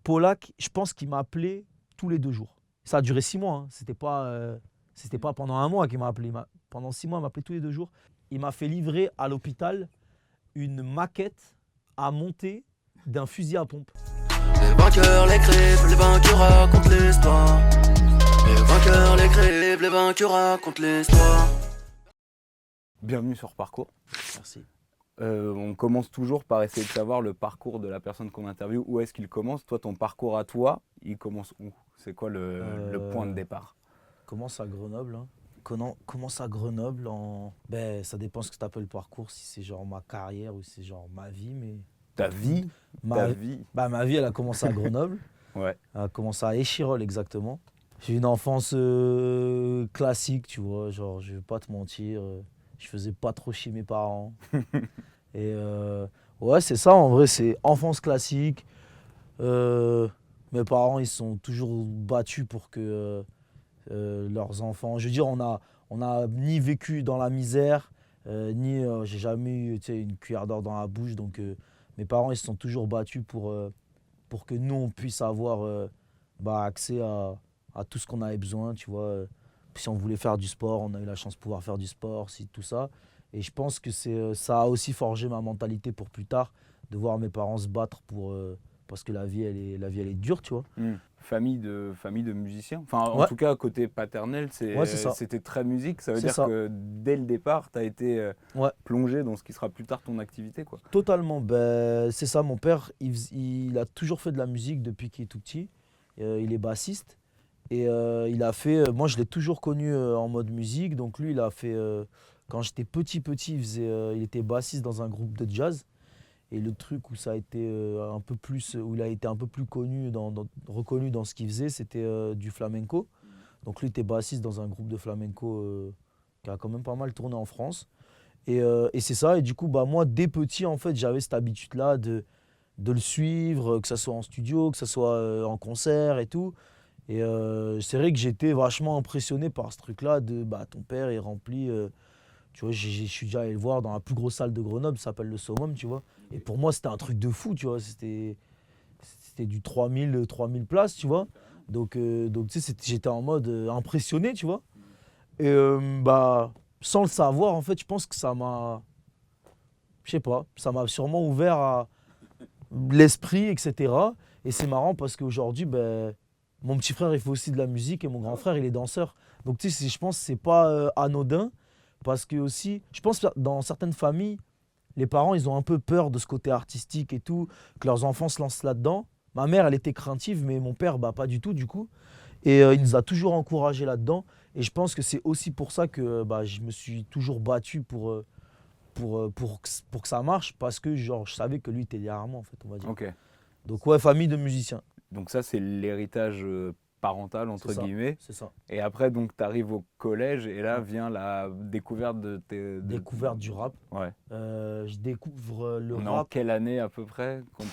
Polak, je pense qu'il m'appelait tous les 2 jours. Ça a duré 6 mois. Hein. C'était pas pendant 1 mois qu'il m'a appelé. Pendant 6 mois, il m'appelait tous les 2 jours. Il m'a fait livrer à l'hôpital une maquette à monter d'un fusil à pompe. Les vainqueurs, les crèves, les vainqueurs racontent l'histoire. Les vainqueurs, les crèves, les vainqueurs racontent l'histoire. Bienvenue sur Parcours. Merci. On commence toujours par essayer de savoir le parcours de la personne qu'on interviewe. Où est-ce qu'il commence? Toi, ton parcours à toi, il commence où? C'est quoi le point de départ? Commence à Grenoble. Hein. Commence à Grenoble Ben, ça dépend ce que tu appelles parcours, si c'est genre ma carrière ou si c'est genre ma vie. Mais... Ta vie? Ta vie. Bah, ma vie, elle a commencé à Grenoble. Ouais. Elle a commencé à Échirolles, exactement. J'ai eu une enfance classique, tu vois. Genre, je vais pas te mentir. Je faisais pas trop chier mes parents. Et ouais, c'est ça, en vrai, c'est enfance classique. Mes parents, ils sont toujours battus pour que leurs enfants... Je veux dire, on a ni vécu dans la misère, ni j'ai jamais eu une cuillère d'or dans la bouche. Donc, mes parents, ils se sont toujours battus pour que nous, on puisse avoir accès à tout ce qu'on avait besoin, tu vois. Si on voulait faire du sport, on a eu la chance de pouvoir faire du sport, tout ça. Et je pense que ça a aussi forgé ma mentalité pour plus tard, de voir mes parents se battre parce que la vie, elle est dure, tu vois. Famille de musiciens. Enfin, en Ouais. tout cas, côté paternel, c'était très musique. Ça veut dire que dès le départ, tu as été plongé dans ce qui sera plus tard ton activité, quoi. Totalement. Ben, c'est ça, mon père, il a toujours fait de la musique depuis qu'il est tout petit. Il est bassiste. Et il a fait, moi je l'ai toujours connu en mode musique, donc lui il a fait, quand j'étais petit, il était bassiste dans un groupe de jazz. Et le truc où ça a été un peu plus, où il a été un peu plus connu, reconnu dans ce qu'il faisait, c'était du flamenco. Donc lui était bassiste dans un groupe de flamenco qui a quand même pas mal tourné en France. Et c'est ça, et du coup moi dès petit en fait j'avais cette habitude-là de le suivre, que ce soit en studio, que ce soit en concert et tout. Et c'est vrai que j'étais vachement impressionné par ce truc-là de ton père est rempli. Tu vois, je suis déjà allé le voir dans la plus grosse salle de Grenoble, ça s'appelle le Summum, tu vois. Et pour moi, c'était un truc de fou, tu vois. C'était du 3000 places, tu vois. Donc tu sais, j'étais en mode impressionné, tu vois. Et sans le savoir, en fait, je pense que ça m'a, je sais pas, ça m'a sûrement ouvert à l'esprit, etc. Et c'est marrant parce qu'aujourd'hui, mon petit frère, il fait aussi de la musique et mon grand frère, il est danseur. Donc, tu sais, je pense que c'est pas anodin parce que aussi, je pense que dans certaines familles, les parents, ils ont un peu peur de ce côté artistique et tout, que leurs enfants se lancent là-dedans. Ma mère, elle était craintive, mais mon père, pas du tout, du coup. Et il nous a toujours encouragés là-dedans. Et je pense que c'est aussi pour ça que je me suis toujours battu pour que ça marche parce que genre, je savais que lui était derrière moi, en fait, on va dire. Ok. Donc, ouais, famille de musiciens. Donc ça, c'est l'héritage parental, entre guillemets. C'est ça. Et après, donc, tu arrives au collège et là vient la découverte Découverte du rap. Ouais. Je découvre le On est rap. en quelle année à peu près quand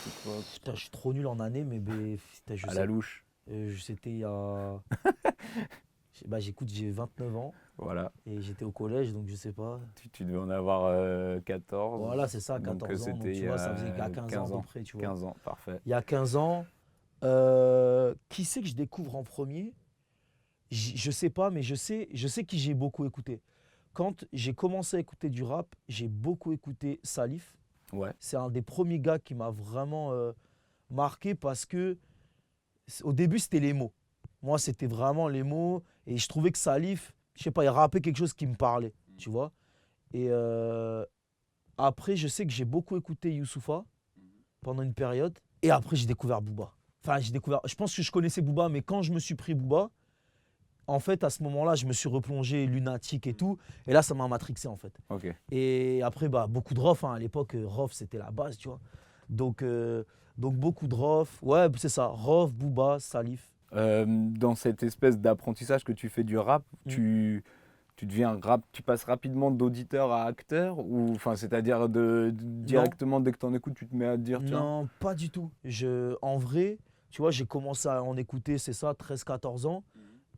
Putain, je suis trop nul en année, mais putain, je à sais. la louche. C'était il y a... j'écoute, j'ai 29 ans Voilà. et j'étais au collège, donc je sais pas. Tu devais en avoir 14. Voilà, c'est ça, 14 donc, ans. c'était Donc, tu vois, ça faisait il y a 15 ans à peu près, tu vois. 15 ans, parfait. Il y a 15 ans, qui c'est que je découvre en premier? Je sais pas, mais je sais qui j'ai beaucoup écouté. Quand j'ai commencé à écouter du rap, j'ai beaucoup écouté Salif. Ouais. C'est un des premiers gars qui m'a vraiment marqué parce que au début, c'était les mots. Moi, c'était vraiment les mots et je trouvais que Salif, je sais pas, il rappait quelque chose qui me parlait, tu vois. Et après, je sais que j'ai beaucoup écouté Youssoupha pendant une période et après, j'ai découvert Booba. Enfin, je pense que je connaissais Booba, mais quand je me suis pris Booba, en fait, à ce moment-là, je me suis replongé lunatique et tout. Et là, ça m'a matrixé, en fait. Ok. Et après, beaucoup de Rof. À l'époque, Rof, c'était la base, tu vois. Donc beaucoup de Rof. Ouais, c'est ça. Rof, Booba, Salif. Dans cette espèce d'apprentissage que tu fais du rap, tu passes rapidement d'auditeur à acteur ou c'est-à-dire directement dès que tu en écoutes, tu te mets à te dire tiens. Non, pas du tout. En vrai, tu vois, j'ai commencé à en écouter, c'est ça, 13-14 ans.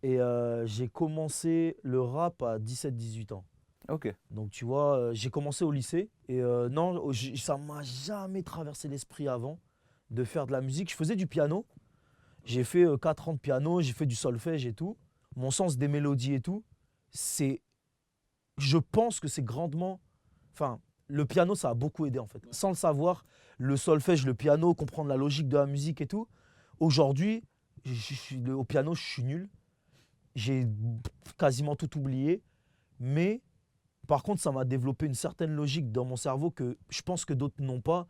Et j'ai commencé le rap à 17-18 ans. Ok. Donc tu vois, j'ai commencé au lycée et non, ça m'a jamais traversé l'esprit avant de faire de la musique. Je faisais du piano, J'ai fait 4 ans de piano, j'ai fait du solfège et tout. Mon sens des mélodies et tout, je pense que c'est grandement... Enfin, le piano, ça a beaucoup aidé en fait. Sans le savoir, le solfège, le piano, comprendre la logique de la musique et tout. Aujourd'hui, au piano, je suis nul. J'ai quasiment tout oublié. Mais par contre, ça m'a développé une certaine logique dans mon cerveau que je pense que d'autres n'ont pas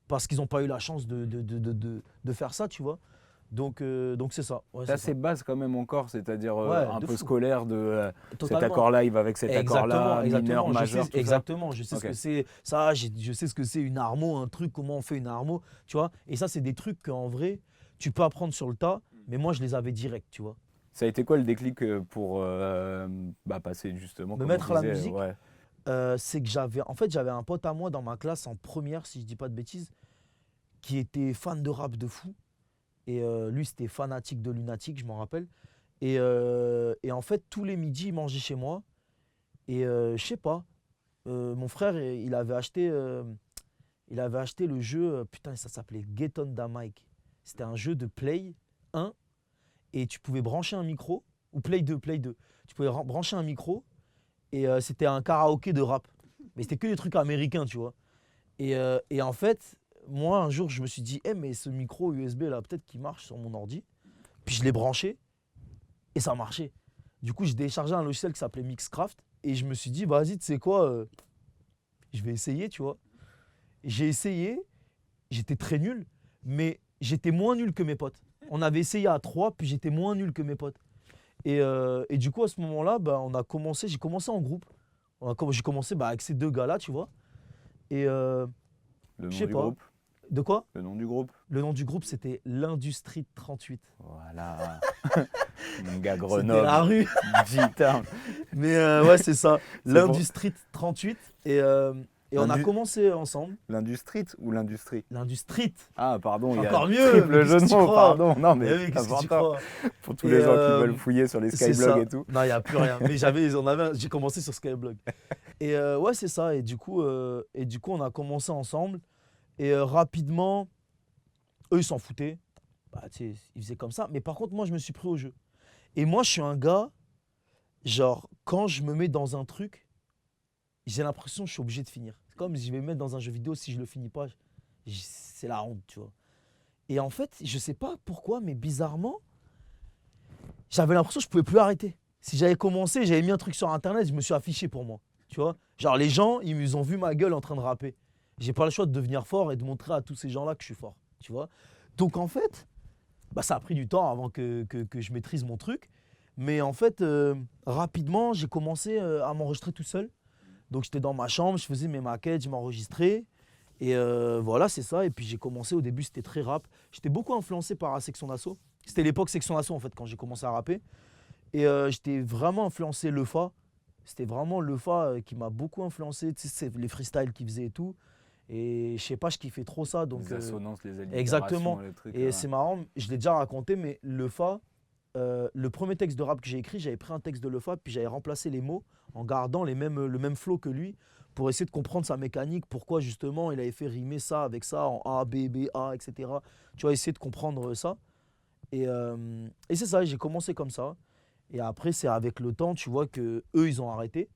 parce qu'ils n'ont pas eu la chance de faire ça, tu vois. Donc c'est ça. Ouais, T'as c'est ces bases quand même encore, c'est-à-dire Ouais, un de peu fou. scolaire de cet Totalement. accord-là, il va avec cet accord-là, mineur, majeur, tout ça. Exactement, je sais Ok. ce que c'est ça, je sais ce que c'est une harmo, un truc, comment on fait une harmo, tu vois. Et ça, c'est des trucs qu'en vrai, tu peux apprendre sur le tas, mais moi, je les avais direct, tu vois. Ça a été quoi le déclic pour passer justement, Me comme mettre on à la disait, musique, ouais. c'est que j'avais un pote à moi dans ma classe en première, si je dis pas de bêtises, qui était fan de rap de fou. Et lui, c'était fanatique de Lunatic, je m'en rappelle. Et en fait, tous les midis, il mangeait chez moi. Et je sais pas, mon frère, il avait acheté le jeu, putain, ça s'appelait Get on Da Mic. C'était un jeu de Play 1 et tu pouvais brancher un micro, ou Play 2. Tu pouvais brancher un micro et c'était un karaoké de rap. Mais c'était que des trucs américains, tu vois. Et en fait, moi, un jour, je me suis dit, mais ce micro USB là, peut-être qu'il marche sur mon ordi. Puis je l'ai branché et ça marchait. Du coup, j'ai téléchargé un logiciel qui s'appelait Mixcraft et je me suis dit, vas-y, tu sais quoi, je vais essayer, tu vois. J'ai essayé, j'étais très nul, mais j'étais moins nul que mes potes. On avait essayé à 3, puis j'étais moins nul que mes potes. Et du coup, à ce moment-là, j'ai commencé en groupe. J'ai commencé avec ces deux gars-là, tu vois. Et Le je nom sais du pas. groupe. De quoi? Le nom du groupe. Le nom du groupe, c'était l'Industrie 38. Voilà. Mon gars C'était Grenoble. la rue. Putain. Mais ouais, c'est ça. C'est L'Industrie 38. Et on a L'indu- commencé ensemble. L'industrie ou l'industrie? L'Industrie. Ah, pardon, il y a Encore un mieux, triple mais jeu qu'est-ce de que tu mots, crois? pardon. Non, Eh mais oui, qu'est-ce que tu important. crois? Pour tous les Et, gens qui veulent fouiller sur les C'est skyblogs ça. et tout. Non, il n'y a plus rien. Mais j'ai commencé sur Skyblog. Et ouais, c'est ça. Et du coup, on a commencé ensemble. Et rapidement, eux, ils s'en foutaient. Tu sais, ils faisaient comme ça. Mais par contre, moi, je me suis pris au jeu. Et moi, je suis un gars, genre, quand je me mets dans un truc, j'ai l'impression que je suis obligé de finir. C'est comme si je vais me mettre dans un jeu vidéo, si je le finis pas, c'est la honte, tu vois. Et en fait, je sais pas pourquoi, mais bizarrement, j'avais l'impression que je pouvais plus arrêter. Si j'avais commencé, j'avais mis un truc sur internet, je me suis affiché pour moi. Tu vois? Genre les gens, ils ont vu ma gueule en train de rapper. J'ai pas le choix de devenir fort et de montrer à tous ces gens-là que je suis fort. Tu vois? Donc en fait, ça a pris du temps avant que je maîtrise mon truc. Mais en fait, rapidement, j'ai commencé à m'enregistrer tout seul. Donc j'étais dans ma chambre, je faisais mes maquettes, je m'enregistrais. Et voilà, c'est ça. Et puis j'ai commencé, au début, c'était très rap. J'étais beaucoup influencé par la Section d'Assaut. C'était l'époque Section d'Assaut, en fait, quand j'ai commencé à rapper. Et j'étais vraiment influencé Lefa. C'était vraiment Lefa qui m'a beaucoup influencé. Tu sais, c'est les freestyles qu'il faisait et tout. Et je sais pas, je kiffais trop ça. Donc, Les assonances, les allitérations, exactement. les trucs. Et c'est marrant, je l'ai déjà raconté, mais Lefa, le premier texte de rap que j'ai écrit, j'avais pris un texte de Lefa, puis j'avais remplacé les mots en gardant le même flow que lui, pour essayer de comprendre sa mécanique, pourquoi justement il avait fait rimer ça avec ça en A, B, B, A, etc. Tu vois, essayer de comprendre ça. Et c'est ça, j'ai commencé comme ça. Et après, c'est avec le temps, tu vois, que eux ils ont arrêté.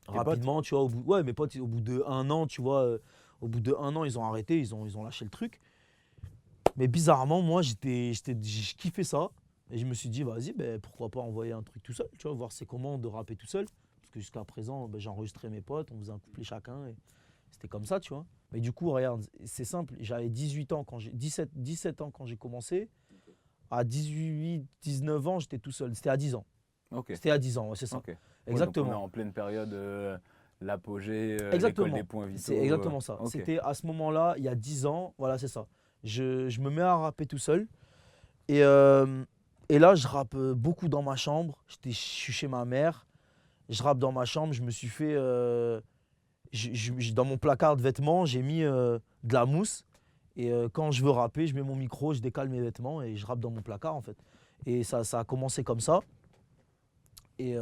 Rapidement, tu vois, ouais, mes potes, au bout de 1 an, tu vois, au bout de 1 an, ils ont arrêté, ils ont lâché le truc. Mais bizarrement, moi, je kiffais ça. Et je me suis dit, vas-y, pourquoi pas envoyer un truc tout seul, tu vois, voir c'est comment de rapper tout seul. Parce que jusqu'à présent, j'enregistrais mes potes, on faisait un couplet chacun. Et c'était comme ça, tu vois. Mais du coup, regarde, c'est simple. J'avais 17 ans quand j'ai commencé. À 18, 19 ans, j'étais tout seul. C'était à 10 ans. Ok. C'était à 10 ans, ouais, c'est ça. Ok. Exactement. Ouais, donc on est en pleine période, l'apogée, Exactement. l'école des points vitaux. C'est exactement ça. Ok. C'était à ce moment-là, il y a 10 ans, voilà, c'est ça. Je me mets à rapper tout seul. Et là, je rappe beaucoup dans ma chambre. Je suis chez ma mère. Je rappe dans ma chambre. Je me suis fait... dans mon placard de vêtements, j'ai mis de la mousse. Et quand je veux rapper, je mets mon micro, je décale mes vêtements et je rappe dans mon placard, en fait. Et ça a commencé comme ça. Et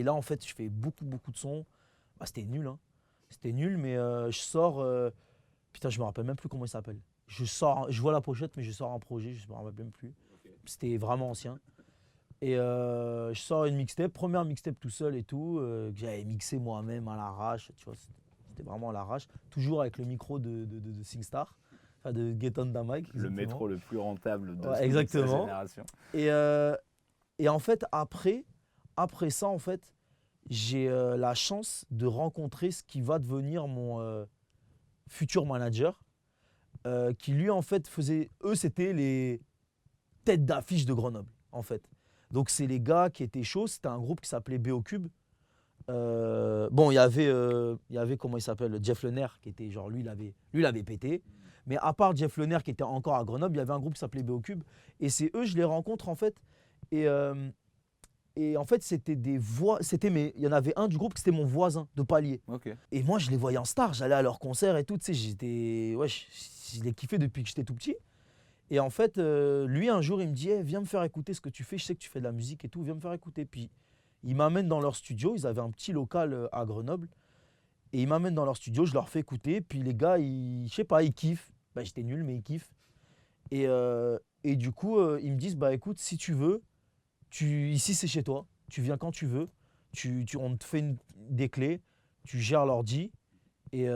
là, en fait, je fais beaucoup de sons. C'était nul, hein. C'était nul, mais je sors... putain, je me rappelle même plus comment il s'appelle. je vois la pochette, mais je sors un projet, je ne me rappelle même plus. C'était vraiment ancien. Et je sors une mixtape, première mixtape tout seul et tout, que j'avais mixé moi-même à l'arrache, tu vois, c'était vraiment à l'arrache. Toujours avec le micro de SingStar, enfin de Get On Da Mic. Le métro le plus rentable de Ouais, sa exactement. génération. Et en fait, après ça, en fait, j'ai la chance de rencontrer ce qui va devenir mon futur manager, qui lui, en fait, c'était les têtes d'affiche de Grenoble, en fait. Donc, c'est les gars qui étaient chauds. C'était un groupe qui s'appelait BO Cube. Bon, il y avait, comment il s'appelle, Jeff Lener, qui était genre, lui, il avait pété. Mais à part Jeff Lener, qui était encore à Grenoble, il y avait un groupe qui s'appelait BO Cube. Et c'est eux, je les rencontre, en fait. Et en fait, c'était des voix. Il y en avait un du groupe qui c'était mon voisin de palier. Ok. Et moi, je les voyais en star. J'allais à leurs concerts et tout. Tu sais, je les kiffais depuis que j'étais tout petit. Et en fait, lui, un jour, il me dit hey, viens me faire écouter ce que tu fais. Je sais que tu fais de la musique et tout. Viens me faire écouter. Puis, il m'amène dans leur studio. Ils avaient un petit local à Grenoble. Et il m'amène dans leur studio. Je leur fais écouter. Puis, les gars, je sais pas, ils kiffent. Bah, j'étais nul, mais ils kiffent. Et du coup, ils me disent bah, écoute, si tu veux, ici, c'est chez toi. Tu viens quand tu veux. On te fait des clés. Tu gères l'ordi. Et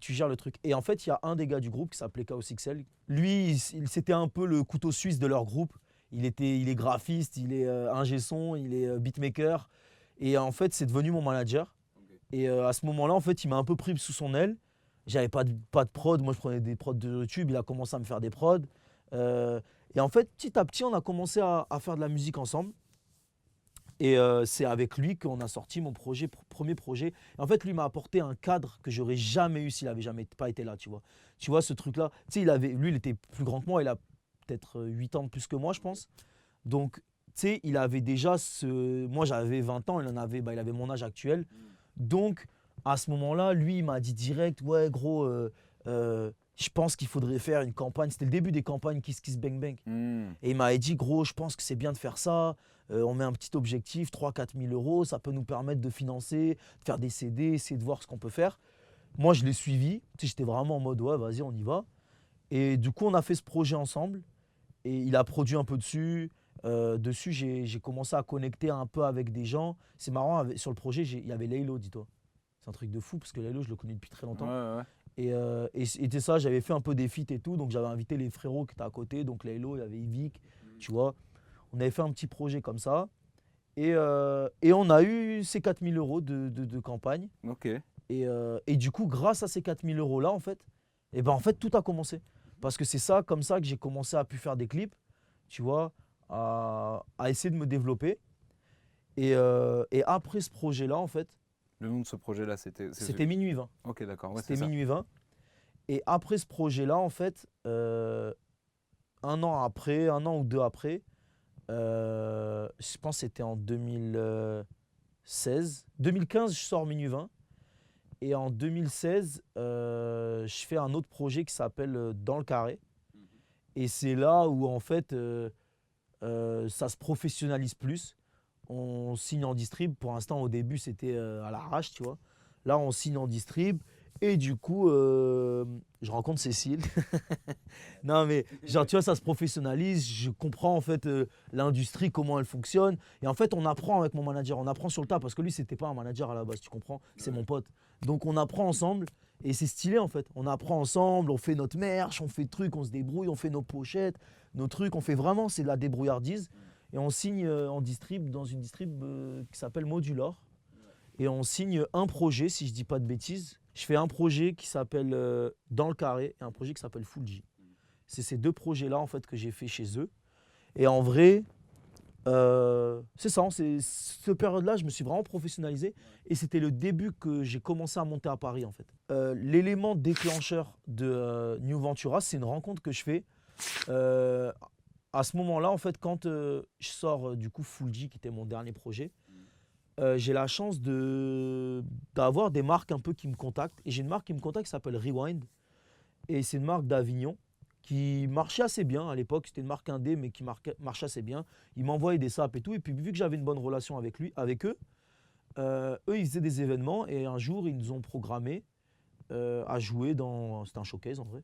tu gères le truc. Et en fait, il y a un des gars du groupe qui s'appelait Chaos XL. Lui, c'était un peu le couteau suisse de leur groupe. Il est graphiste, il est ingé son, il est beatmaker. Et en fait, c'est devenu mon manager. Okay. Et à ce moment-là, en fait, il m'a un peu pris sous son aile. J'avais pas de prod. Moi, je prenais des prods de YouTube. Il a commencé à me faire des prods. Et en fait, petit à petit, on a commencé à faire de la musique ensemble. Et c'est avec lui qu'on a sorti mon premier projet. Et en fait, lui m'a apporté un cadre que j'aurais jamais eu s'il avait jamais pas été là, tu vois. Tu vois, ce truc-là, tu sais, lui, il était plus grand que moi. Il a peut-être 8 ans de plus que moi, je pense. Donc, tu sais, il avait déjà moi, j'avais 20 ans, il avait mon âge actuel. Donc, à ce moment-là, lui, il m'a dit direct, ouais, gros, je pense qu'il faudrait faire une campagne. C'était le début des campagnes Kiss Kiss Bang Bang. Et il m'avait dit, gros, je pense que c'est bien de faire ça. On met un petit objectif, 3-4 000 euros. Ça peut nous permettre de financer, de faire des CD, essayer de voir ce qu'on peut faire. Moi, je l'ai suivi. Tu sais, j'étais vraiment en mode, ouais, vas-y, on y va. Et du coup, on a fait ce projet ensemble. Et il a produit un peu dessus. Dessus, j'ai commencé à connecter un peu avec des gens. C'est marrant, sur le projet, il y avait Laylo, dis-toi. C'est un truc de fou, parce que Laylo, je le connais depuis très longtemps. Ouais. Et c'était ça, j'avais fait un peu des feats et tout, donc j'avais invité les frérots qui étaient à côté, donc Laylo, il y avait Yvick, tu vois. On avait fait un petit projet comme ça. Et on a eu ces 4 000 euros de campagne. Ok. Et du coup, grâce à ces 4 000 euros-là, en fait, tout a commencé. Parce que c'est ça, comme ça, que j'ai commencé à pu faire des clips, tu vois, à essayer de me développer. Et après ce projet-là, en fait, le nom de ce projet-là, c'était Minuit 20. Ok, d'accord. Ouais, c'était Minuit 20. Et après ce projet-là, en fait, un an ou deux après, je pense que c'était en 2016. 2015, je sors Minuit 20. Et en 2016, je fais un autre projet qui s'appelle Dans le Carré. Et c'est là où, en fait, ça se professionnalise plus. On signe en distrib. Pour l'instant, au début, c'était à l'arrache, tu vois. Là, on signe en distrib. Et du coup, je rencontre Cécile. Non, mais genre, tu vois, ça se professionnalise. Je comprends, en fait, l'industrie, comment elle fonctionne. Et en fait, on apprend avec mon manager. On apprend sur le tas. Parce que lui, c'était pas un manager à la base, tu comprends. C'est mon pote. Donc, on apprend ensemble. Et c'est stylé, en fait. On apprend ensemble. On fait notre merch. On fait des trucs. On se débrouille. On fait nos pochettes. Nos trucs. On fait vraiment, c'est de la débrouillardise. Et on signe en distrib, dans une distrib qui s'appelle Modular. Et on signe un projet, si je dis pas de bêtises. Je fais un projet qui s'appelle Dans le Carré et un projet qui s'appelle Full G. C'est ces deux projets-là, en fait, que j'ai fait chez eux. Et en vrai, c'est ça. Cette période-là, je me suis vraiment professionnalisé. Et c'était le début que j'ai commencé à monter à Paris, en fait. L'élément déclencheur de New Ventura, c'est une rencontre que je fais. À ce moment-là, en fait, quand je sors du coup Full G, qui était mon dernier projet, j'ai la chance d'avoir des marques un peu qui me contactent. Et j'ai une marque qui me contacte qui s'appelle Rewind. Et c'est une marque d'Avignon qui marchait assez bien à l'époque. C'était une marque indé, mais qui marchait assez bien. Ils m'envoyaient des saps et tout. Et puis, vu que j'avais une bonne relation avec eux, ils faisaient des événements. Et un jour, ils nous ont programmé à jouer dans... C'était un showcase, en vrai.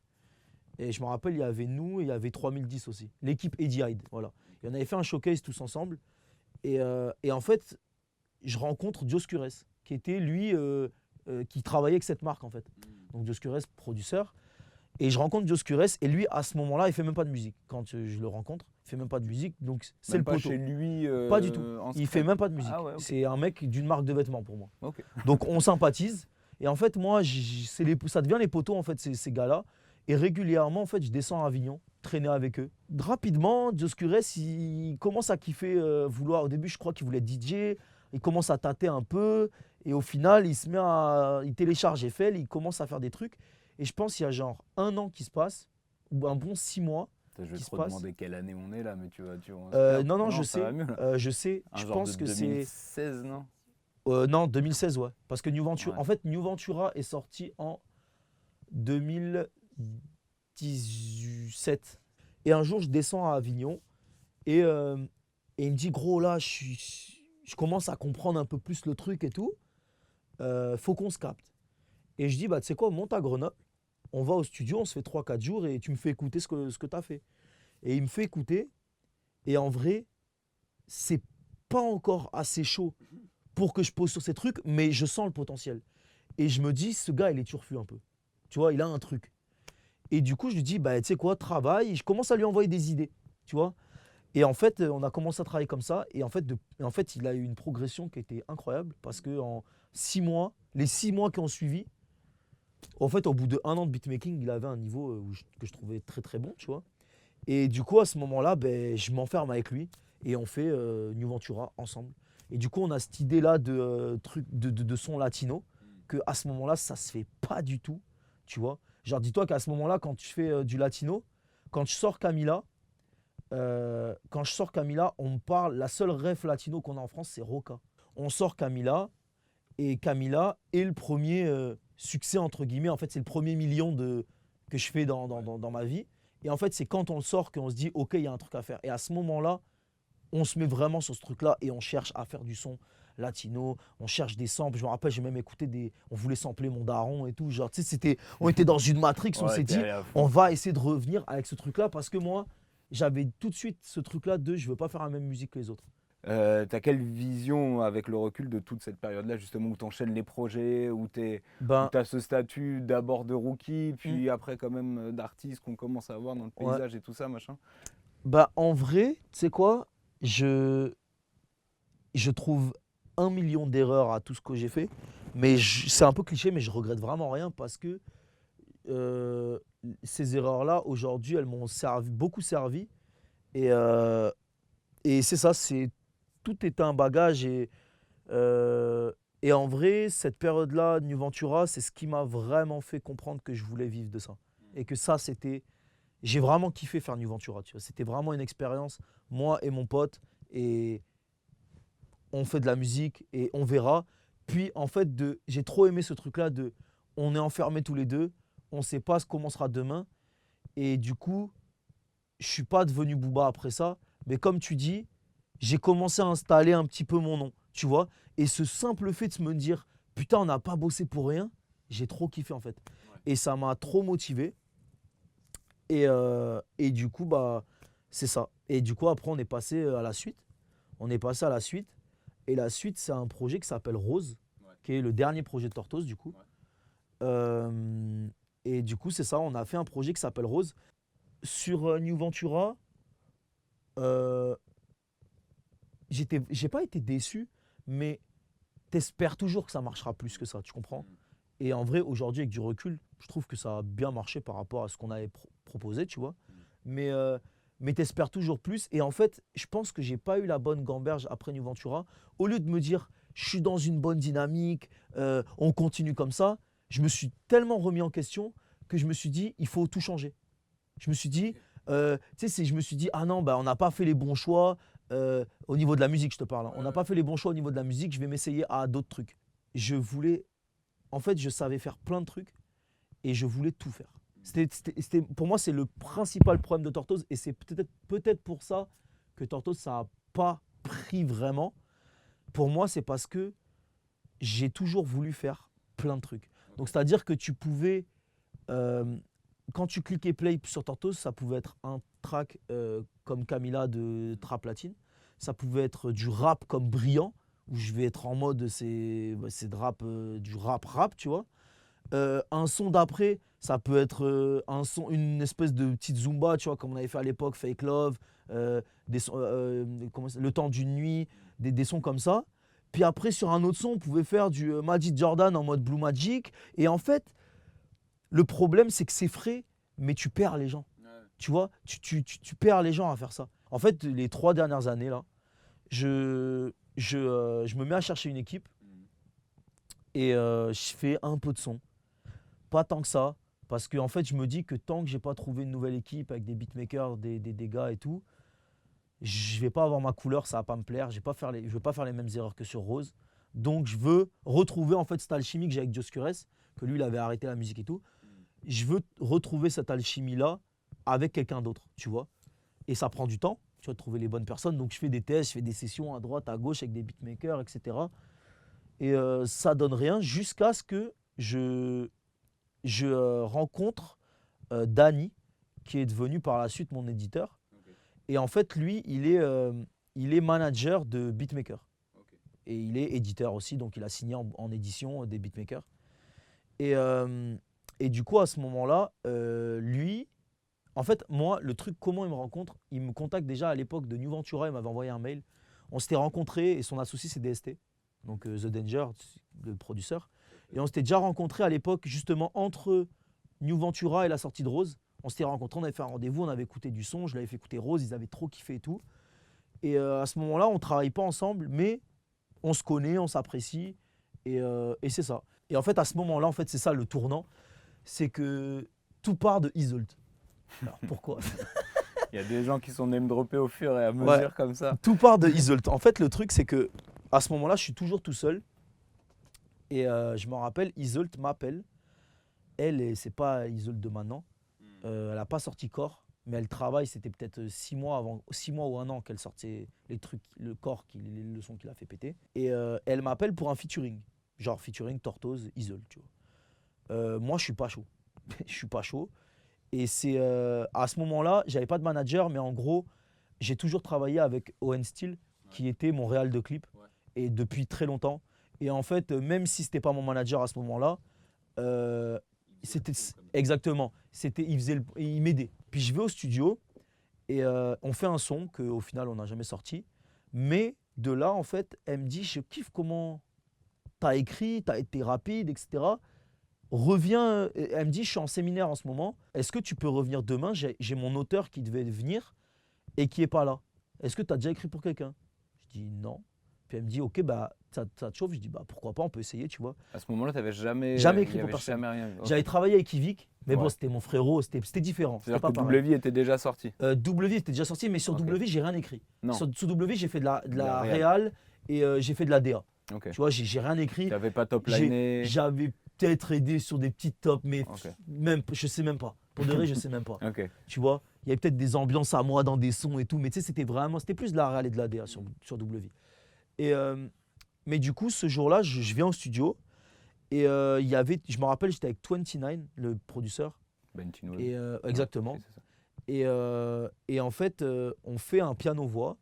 Et je me rappelle, il y avait nous et il y avait 3010 aussi. L'équipe Eddie Hyde, voilà. Et on avait fait un showcase tous ensemble. Et en fait, je rencontre Dioscures, qui était lui, qui travaillait avec cette marque en fait. Donc Dioscures, producteur. Et je rencontre Dioscures et lui, à ce moment-là, il fait même pas de musique. Quand je le rencontre, il fait même pas de musique. Donc c'est Même le pas poteau. chez lui. Pas du tout. En Il secret. fait même pas de musique. Ah ouais, ok. C'est un mec d'une marque de vêtements pour moi. Ok. Donc on sympathise. Et en fait, moi, ça devient les poteaux, en fait, ces gars-là. Et régulièrement, en fait, je descends à Avignon, traîner avec eux. Rapidement, Dioscures, il commence à kiffer, vouloir. Au début, je crois qu'il voulait être DJ. Il commence à tâter un peu. Et au final, il télécharge Eiffel, il commence à faire des trucs. Et je pense qu'il y a genre 1 an qui se passe, ou un bon 6 mois. Je vais qui se trop passe. demander quelle année on est là, mais tu vas. Non, je ça sais. va mieux, là. Je sais. Un Je genre pense de que c'est. 2016, non? Non, 2016, ouais. Parce que New Ventura, Ouais. en fait, New Ventura est sorti en 2017. Et un jour, je descends à Avignon et il me dit, gros, là, je commence à comprendre un peu plus le truc et tout. Faut qu'on se capte. Et je dis, bah, tu sais quoi, monte à Grenoble. On va au studio, on se fait 3-4 jours et tu me fais écouter ce que tu as fait. Et il me fait écouter. Et en vrai, c'est pas encore assez chaud pour que je pose sur ces trucs, mais je sens le potentiel. Et je me dis, ce gars, il est turfu un peu. Tu vois, il a un truc. Et du coup, je lui dis, bah, tu sais quoi, travaille. Et je commence à lui envoyer des idées, tu vois. Et en fait, on a commencé à travailler comme ça. Et en fait, il a eu une progression qui était incroyable parce qu'en 6 mois, les 6 mois qui ont suivi, en fait, au bout de 1 an de beatmaking, il avait un niveau que je trouvais très très bon, tu vois. Et du coup, à ce moment-là, ben, je m'enferme avec lui et on fait New Ventura ensemble. Et du coup, on a cette idée-là de son latino, que à ce moment-là, ça se fait pas du tout, tu vois. Genre, dis-toi qu'à ce moment-là, quand tu fais du latino, quand je sors Camila, on me parle, la seule ref latino qu'on a en France, c'est Roca. On sort Camila, et Camila est le premier succès, entre guillemets. En fait, c'est le premier million que je fais dans ma vie. Et en fait, c'est quand on le sort qu'on se dit, OK, il y a un truc à faire. Et à ce moment-là, on se met vraiment sur ce truc-là et on cherche à faire du son latino, on cherche des samples. Je me rappelle, j'ai même écouté on voulait sampler Mon Daron et tout. Genre, tu sais, on était dans une matrix, on Ouais, s'est t'es dit, allé à fond. on va essayer de revenir avec ce truc-là parce que moi, j'avais tout de suite ce truc-là je veux pas faire la même musique que les autres. T'as quelle vision avec le recul de toute cette période-là, justement, où t'enchaînes les projets, où Ben, t'as ce statut d'abord de rookie, puis après quand même d'artiste qu'on commence à voir dans le paysage et tout ça, machin? en vrai, tu sais quoi, je trouve 1 million d'erreurs à tout ce que j'ai fait, mais c'est un peu cliché, mais je regrette vraiment rien parce que ces erreurs-là, aujourd'hui, elles m'ont beaucoup servi. Et c'est ça, tout est un bagage. Et en vrai, cette période-là, New Ventura, c'est ce qui m'a vraiment fait comprendre que je voulais vivre de ça. Et que ça, j'ai vraiment kiffé faire New Ventura, tu vois. C'était vraiment une expérience, moi et mon pote. Et on fait de la musique et on verra. Puis, en fait, j'ai trop aimé ce truc-là on est enfermés tous les deux, on ne sait pas comment sera demain. Et du coup, je ne suis pas devenu Booba après ça. Mais comme tu dis, j'ai commencé à installer un petit peu mon nom, tu vois. Et ce simple fait de me dire, putain, on n'a pas bossé pour rien, j'ai trop kiffé en fait. Ouais. Et ça m'a trop motivé. Et du coup, bah, c'est ça. Et du coup, après, on est passé à la suite. Et la suite, c'est un projet qui s'appelle Rose, qui est le dernier projet de Tortoise, du coup. Et du coup, c'est ça, on a fait un projet qui s'appelle Rose. Sur New Ventura, j'ai pas été déçu, mais t'espères toujours que ça marchera plus que ça, tu comprends? Et en vrai, aujourd'hui, avec du recul, je trouve que ça a bien marché par rapport à ce qu'on avait proposé, tu vois. Mais t'espères toujours plus. Et en fait, je pense que j'ai pas eu la bonne gamberge après New Ventura. Au lieu de me dire, je suis dans une bonne dynamique, on continue comme ça, je me suis tellement remis en question que je me suis dit, il faut tout changer. Je me suis dit, je me suis dit, ah non, bah, on n'a pas fait les bons choix au niveau de la musique, je te parle. Hein. On n'a pas fait les bons choix au niveau de la musique, je vais m'essayer à d'autres trucs. En fait, je savais faire plein de trucs et je voulais tout faire. Pour moi, c'est le principal problème de Tortoise et c'est peut-être pour ça que Tortoise, ça n'a pas pris vraiment. Pour moi, c'est parce que j'ai toujours voulu faire plein de trucs. Donc, c'est-à-dire que tu pouvais quand tu cliquais play sur Tortoise, ça pouvait être un track comme Camila de Trap Latine. Ça pouvait être du rap comme Brillant, où je vais être en mode c'est de rap, du rap, tu vois. Un son d'après, ça peut être une espèce de petite zumba, tu vois, comme on avait fait à l'époque, Fake Love, Le Temps d'une nuit, des sons comme ça. Puis après, sur un autre son, on pouvait faire du Magic Jordan en mode Blue Magic. Et en fait, le problème, c'est que c'est frais, mais tu perds les gens. Ouais. Tu vois, tu perds les gens à faire ça. En fait, les 3 dernières années, là, je me mets à chercher une équipe et je fais un peu de son. Pas tant que ça, parce que en fait, je me dis que tant que j'ai pas trouvé une nouvelle équipe avec des beatmakers, des gars et tout, je vais pas avoir ma couleur, ça va pas me plaire. Je veux pas faire les mêmes erreurs que sur Rose. Donc, je veux retrouver en fait cette alchimie que j'ai avec Dioscures, que lui, il avait arrêté la musique et tout. Je veux retrouver cette alchimie-là avec quelqu'un d'autre, tu vois. Et ça prend du temps, tu vois, de trouver les bonnes personnes. Donc, je fais des tests, je fais des sessions à droite, à gauche avec des beatmakers, etc. Et ça donne rien jusqu'à ce que je rencontre Danny, qui est devenu par la suite mon éditeur. Okay. Et en fait, lui, il est manager de beatmakers. Okay. Et il est éditeur aussi, donc il a signé en édition des beatmakers. Et du coup, à ce moment-là, lui, en fait, moi, le truc, comment il me rencontre, il me contacte déjà à l'époque de New Ventura, il m'avait envoyé un mail. On s'était rencontrés et son associé, c'est DST, donc The Danger, le producteur. Et on s'était déjà rencontrés à l'époque, justement, entre New Ventura et la sortie de Rose. On s'était rencontrés, on avait fait un rendez-vous, on avait écouté du son, je l'avais fait écouter Rose, ils avaient trop kiffé et tout. Et à ce moment-là, on ne travaille pas ensemble, mais on se connaît, on s'apprécie, et c'est ça. Et en fait, à ce moment-là, en fait, c'est ça le tournant, c'est que tout part de Isolt. Alors pourquoi? Il y a des gens qui sont name droppés au fur et à mesure comme ça. Tout part de Isolt. En fait, le truc, c'est que à ce moment-là, je suis toujours tout seul. Et je m'en rappelle, Isolt m'appelle. Elle, c'est pas Isolt de maintenant. Elle n'a pas sorti Corps, mais elle travaille. C'était peut-être 6 mois ou 1 an qu'elle sortait les trucs, le Corps, le son qu'il a fait péter. Et elle m'appelle pour un featuring. Genre featuring Tortoise, Isolt, tu vois. Moi, je suis pas chaud. Je suis pas chaud. Et c'est à ce moment-là, j'avais pas de manager, mais en gros, j'ai toujours travaillé avec Owen Steele, qui était mon réal de clip, et depuis très longtemps. Et en fait, même si c'était pas mon manager à ce moment-là, c'était exactement, il m'aidait. Puis je vais au studio et on fait un son qu'au final on n'a jamais sorti. Mais de là, en fait, elle me dit, je kiffe comment t'as écrit, t'as été rapide, etc. Reviens, elle me dit, je suis en séminaire en ce moment. Est-ce que tu peux revenir demain? J'ai mon auteur qui devait venir et qui est pas là. Est-ce que tu as déjà écrit pour quelqu'un? Je dis non. Puis elle me dit, ok, bah, ça te chauffe? Je dis, bah, pourquoi pas, on peut essayer, tu vois. À ce moment-là, tu n'avais jamais écrit pour personne. Jamais rien. J'avais travaillé avec Yvick, mais bon, c'était mon frérot, c'était différent. C'est-à-dire que W était déjà sorti. W était déjà sorti, mais sur W, j'ai rien écrit. Non. Sur W, j'ai fait de la réal et j'ai fait de la DA. Okay. Tu vois, j'ai rien écrit. Tu n'avais pas top liné. J'avais peut-être aidé sur des petites tops, mais même, je sais même pas. Pour de vrai, je sais même pas. Tu vois, il y avait peut-être des ambiances à moi dans des sons et tout, mais tu sais, c'était plus de la réal et de la DA sur W. Et mais du coup, ce jour-là, je viens au studio et il y avait, je me rappelle, j'étais avec 29, le producteur. Et exactement. Okay, et en fait, on fait un piano-voix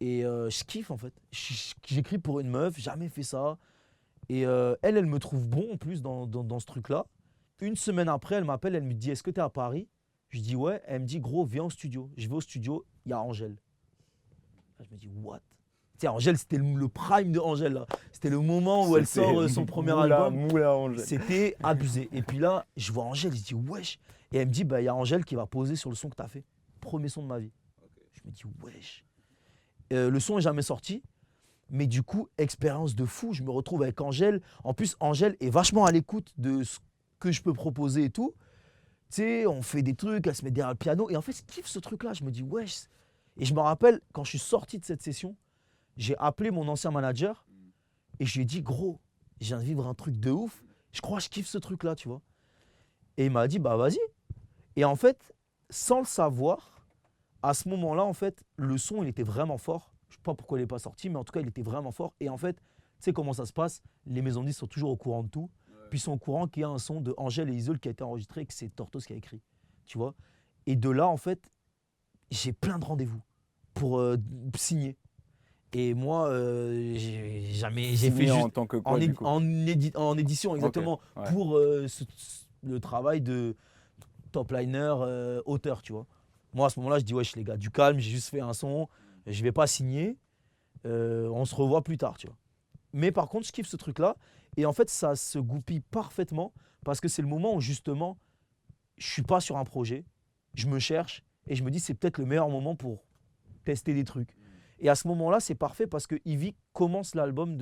et je kiffe en fait. J'écris pour une meuf, jamais fait ça. Et elle me trouve bon en plus dans ce truc-là. Une semaine après, elle m'appelle, elle me dit, est-ce que tu es à Paris? Je dis ouais. Elle me dit, gros, viens au studio. Je vais au studio, il y a Angèle. Je me dis, what? Tu sais, Angèle, c'était le prime de Angèle, là. C'était le moment où elle sort son premier album. C'était abusé. Et puis là, je vois Angèle, je dis, wesh. Et elle me dit, bah, il y a Angèle qui va poser sur le son que tu as fait. Premier son de ma vie. Okay. Je me dis, wesh. Le son n'est jamais sorti. Mais du coup, expérience de fou. Je me retrouve avec Angèle. En plus, Angèle est vachement à l'écoute de ce que je peux proposer et tout. Tu sais, on fait des trucs, elle se met derrière le piano. Et en fait, je kiffe ce truc-là. Je me dis, wesh. Et je me rappelle, quand je suis sorti de cette session, j'ai appelé mon ancien manager et je lui ai dit, gros, je viens de vivre un truc de ouf. Je crois que je kiffe ce truc-là, tu vois. Et il m'a dit, bah vas-y. Et en fait, sans le savoir, à ce moment-là, en fait, le son, il était vraiment fort. Je ne sais pas pourquoi il n'est pas sorti, mais en tout cas, il était vraiment fort. Et en fait, tu sais comment ça se passe? Les maisons de disques sont toujours au courant de tout. Ouais. Puis ils sont au courant qu'il y a un son de Angèle et Isole qui a été enregistré et que c'est Tortos qui a écrit. Tu vois. Et de là, en fait, j'ai plein de rendez-vous pour signer. Et moi, j'ai fait Signé en juste tant que quoi, du coup en édition, exactement, ouais. pour le travail de top liner, auteur, tu vois. Moi, à ce moment-là, je dis, wesh les gars, du calme, j'ai juste fait un son, je vais pas signer, on se revoit plus tard, tu vois. Mais par contre, je kiffe ce truc-là, et en fait, ça se goupille parfaitement, parce que c'est le moment où, justement, je suis pas sur un projet, je me cherche, et je me dis, c'est peut-être le meilleur moment pour tester des trucs. Et à ce moment-là, c'est parfait parce que Yvick commence l'album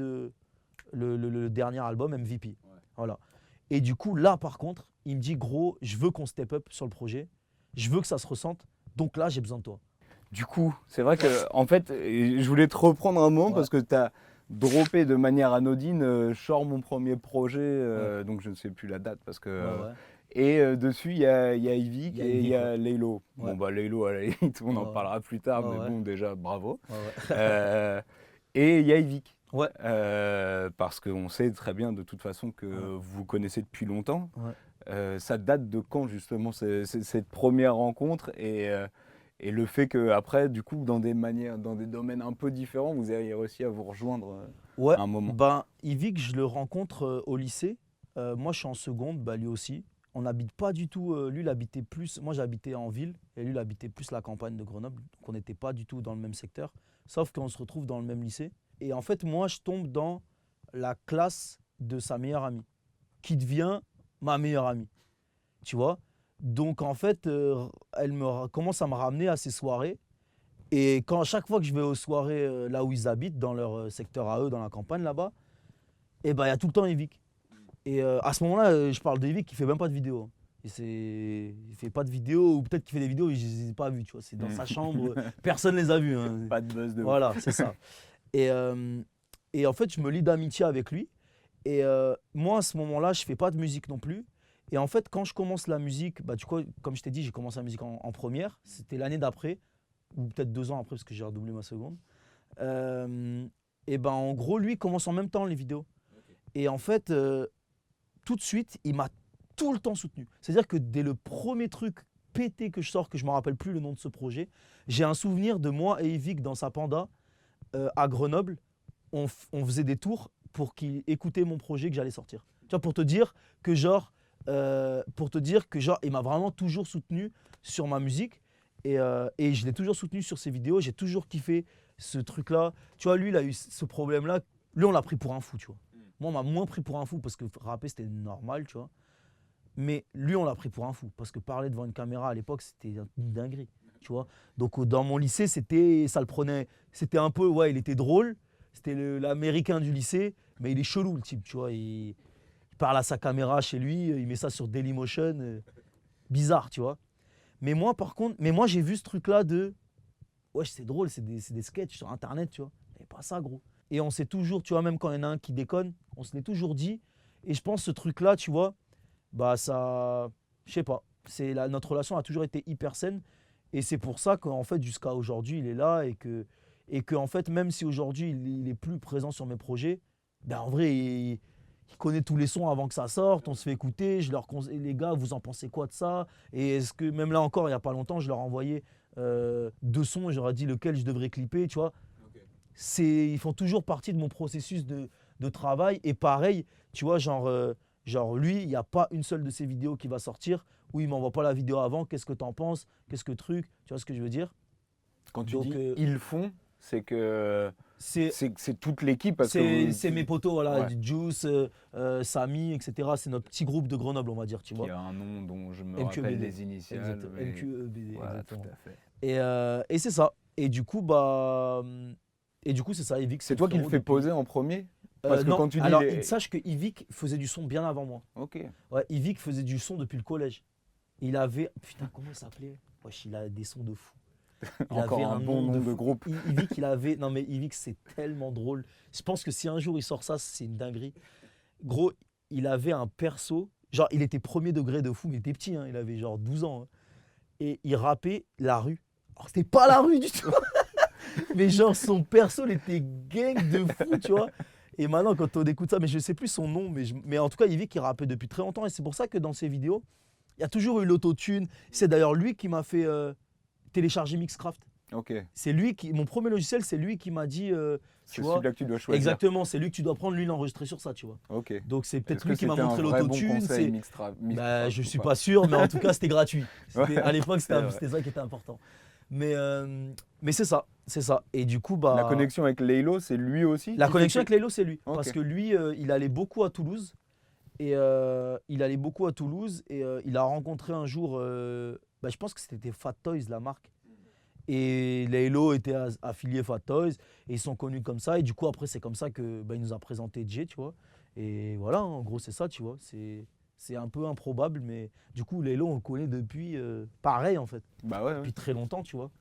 le dernier album, MVP. Voilà. Et du coup, là, par contre, il me dit, gros, je veux qu'on step up sur le projet. Je veux que ça se ressente. Donc là, j'ai besoin de toi. Du coup, c'est vrai que, en fait, je voulais te reprendre un moment parce que tu as droppé de manière anodine, je sors mon premier projet, donc je ne sais plus la date parce que. Et dessus, il y a Yvick et il y a Laylo. Bon, bah, Laylo, à la limite, on en parlera plus tard, mais bon, déjà, bravo. Et il y a Yvick. Parce qu'on sait très bien, de toute façon, que vous connaissez depuis longtemps. Ça date de quand, justement, cette première rencontre et le fait qu'après, du coup, dans des domaines un peu différents, vous ayez réussi à vous rejoindre à un moment. Ben, Yvick, je le rencontre au lycée. Moi, je suis en seconde, bah, lui aussi. On n'habite pas du tout, lui il habitait plus, moi j'habitais en ville et lui il habitait plus la campagne de Grenoble, donc on n'était pas du tout dans le même secteur, sauf qu'on se retrouve dans le même lycée. Et en fait moi je tombe dans la classe de sa meilleure amie, qui devient ma meilleure amie, tu vois. Donc en fait elle commence à me ramener à ces soirées et à chaque fois que je vais aux soirées là où ils habitent, dans leur secteur à eux, dans la campagne là-bas, et ben il y a tout le temps Yvick. Et à ce moment-là, je parle de Yvick qui fait même pas de vidéo. Il fait pas de vidéo, ou peut-être qu'il fait des vidéos, je les ai pas vues, tu vois. C'est dans sa chambre, personne les a vues. Hein. Pas de buzz de Voilà, c'est ça. Et en fait, je me lie d'amitié avec lui. Et moi, à ce moment-là, je fais pas de musique non plus. Et en fait, quand je commence la musique, bah, comme je t'ai dit, j'ai commencé la musique en première. C'était l'année d'après, ou peut-être 2 ans après, parce que j'ai redoublé ma seconde. Et ben, en gros, lui commence en même temps les vidéos. Et en fait, tout de suite, il m'a tout le temps soutenu. C'est-à-dire que dès le premier truc pété que je sors, que je ne me rappelle plus le nom de ce projet, j'ai un souvenir de moi et Yvick dans sa Panda à Grenoble. On faisait des tours pour qu'il écoutait mon projet que j'allais sortir. Tu vois, pour te dire que genre, il m'a vraiment toujours soutenu sur ma musique et je l'ai toujours soutenu sur ses vidéos. J'ai toujours kiffé ce truc-là. Tu vois, lui, il a eu ce problème-là. Lui, on l'a pris pour un fou, tu vois. Moi, on m'a moins pris pour un fou parce que rapper, c'était normal, tu vois. Mais lui, on l'a pris pour un fou parce que parler devant une caméra à l'époque, c'était une dinguerie, tu vois. Donc, dans mon lycée, ça le prenait. C'était un peu, il était drôle. C'était l'américain du lycée, mais il est chelou, le type, tu vois. Il parle à sa caméra chez lui, il met ça sur Dailymotion. Bizarre, tu vois. Mais moi, par contre, j'ai vu ce truc-là de. Ouais, c'est drôle, c'est des sketchs sur Internet, tu vois. Mais pas ça, gros. Et on s'est toujours, tu vois, même quand il y en a un qui déconne, on se l'est toujours dit. Et je pense que ce truc-là, tu vois, bah ça, je sais pas. Notre relation a toujours été hyper saine. Et c'est pour ça qu'en fait, jusqu'à aujourd'hui, il est là. Et que en fait, même si aujourd'hui, il est plus présent sur mes projets, ben en vrai, il connaît tous les sons avant que ça sorte. On se fait écouter. Je leur conseille, les gars, vous en pensez quoi de ça? Et est-ce que, même là encore, il n'y a pas longtemps, je leur ai envoyé 2 sons et j'aurais dit lequel je devrais clipper, tu vois. Ils font toujours partie de mon processus de travail. Et pareil, tu vois, genre lui, il n'y a pas une seule de ses vidéos qui va sortir où il ne m'envoie pas la vidéo avant. Qu'est-ce que tu en penses? Qu'est-ce que truc? Tu vois ce que je veux dire? Quand tu dis ils font, c'est que c'est toute l'équipe. C'est mes potos, voilà, du Juice, Samy, etc. C'est notre petit groupe de Grenoble, on va dire. Tu vois. Il y a un nom dont je me rappelle les initiales. Exactement. Mais... MQEBD, voilà, exactement. tout à fait. Et c'est ça. Et du coup, c'est ça, Yvick. C'est toi qui le fais poser en premier? Parce que non, quand tu dis alors sache que Yvick faisait du son bien avant moi. Ok. Ouais, Yvick faisait du son depuis le collège. Il avait, putain, comment il s'appelait? Wesh, il a des sons de fou. Il Encore avait un bon nom de groupe. Yvick, non mais Yvick, c'est tellement drôle. Je pense que si un jour il sort ça, c'est une dinguerie. Gros, il avait un perso, genre il était premier degré de fou, mais il était petit, hein, il avait genre 12 ans. Hein, et il rappait la rue. Alors c'était pas la rue du tout. Mais genre son perso, il était gang de fou, tu vois. Et maintenant, quand on écoute ça, mais je sais plus son nom, mais en tout cas, Yvick, il rappait depuis très longtemps. Et c'est pour ça que dans ses vidéos, il y a toujours eu l'autotune. C'est d'ailleurs lui qui m'a fait télécharger Mixcraft. Ok. C'est lui qui, mon premier logiciel, c'est lui qui m'a dit, C'est vois. celui-là que tu dois choisir. Exactement, c'est lui que tu dois prendre, lui, l'enregistrer sur ça, tu vois. Ok. Donc c'est peut-être Est-ce lui que qui m'a c'était montré un vrai bon l'autotune. conseil, Bah, Mixcraft je ou suis pas pas sûr, mais en tout cas, c'était gratuit. Ouais. À l'époque, C'est vrai. c'était ça qui était important. Mais c'est ça, c'est ça. Et du coup, bah. La connexion avec Laylo, c'est lui aussi La qui connexion fait avec Laylo, c'est lui. Ok. Parce que lui, il allait beaucoup à Toulouse. Et il a rencontré un jour, bah, je pense que c'était Fat Toys, la marque. Et Laylo était affilié Fat Toys. Et ils sont connus comme ça. Et du coup, après, c'est comme ça que bah, il nous a présenté Jay, tu vois. Et voilà, en gros, c'est ça, tu vois. C'est un peu improbable, mais du coup, Laylo, on le connaît depuis pareil, en fait. Bah ouais. Depuis très longtemps, tu vois.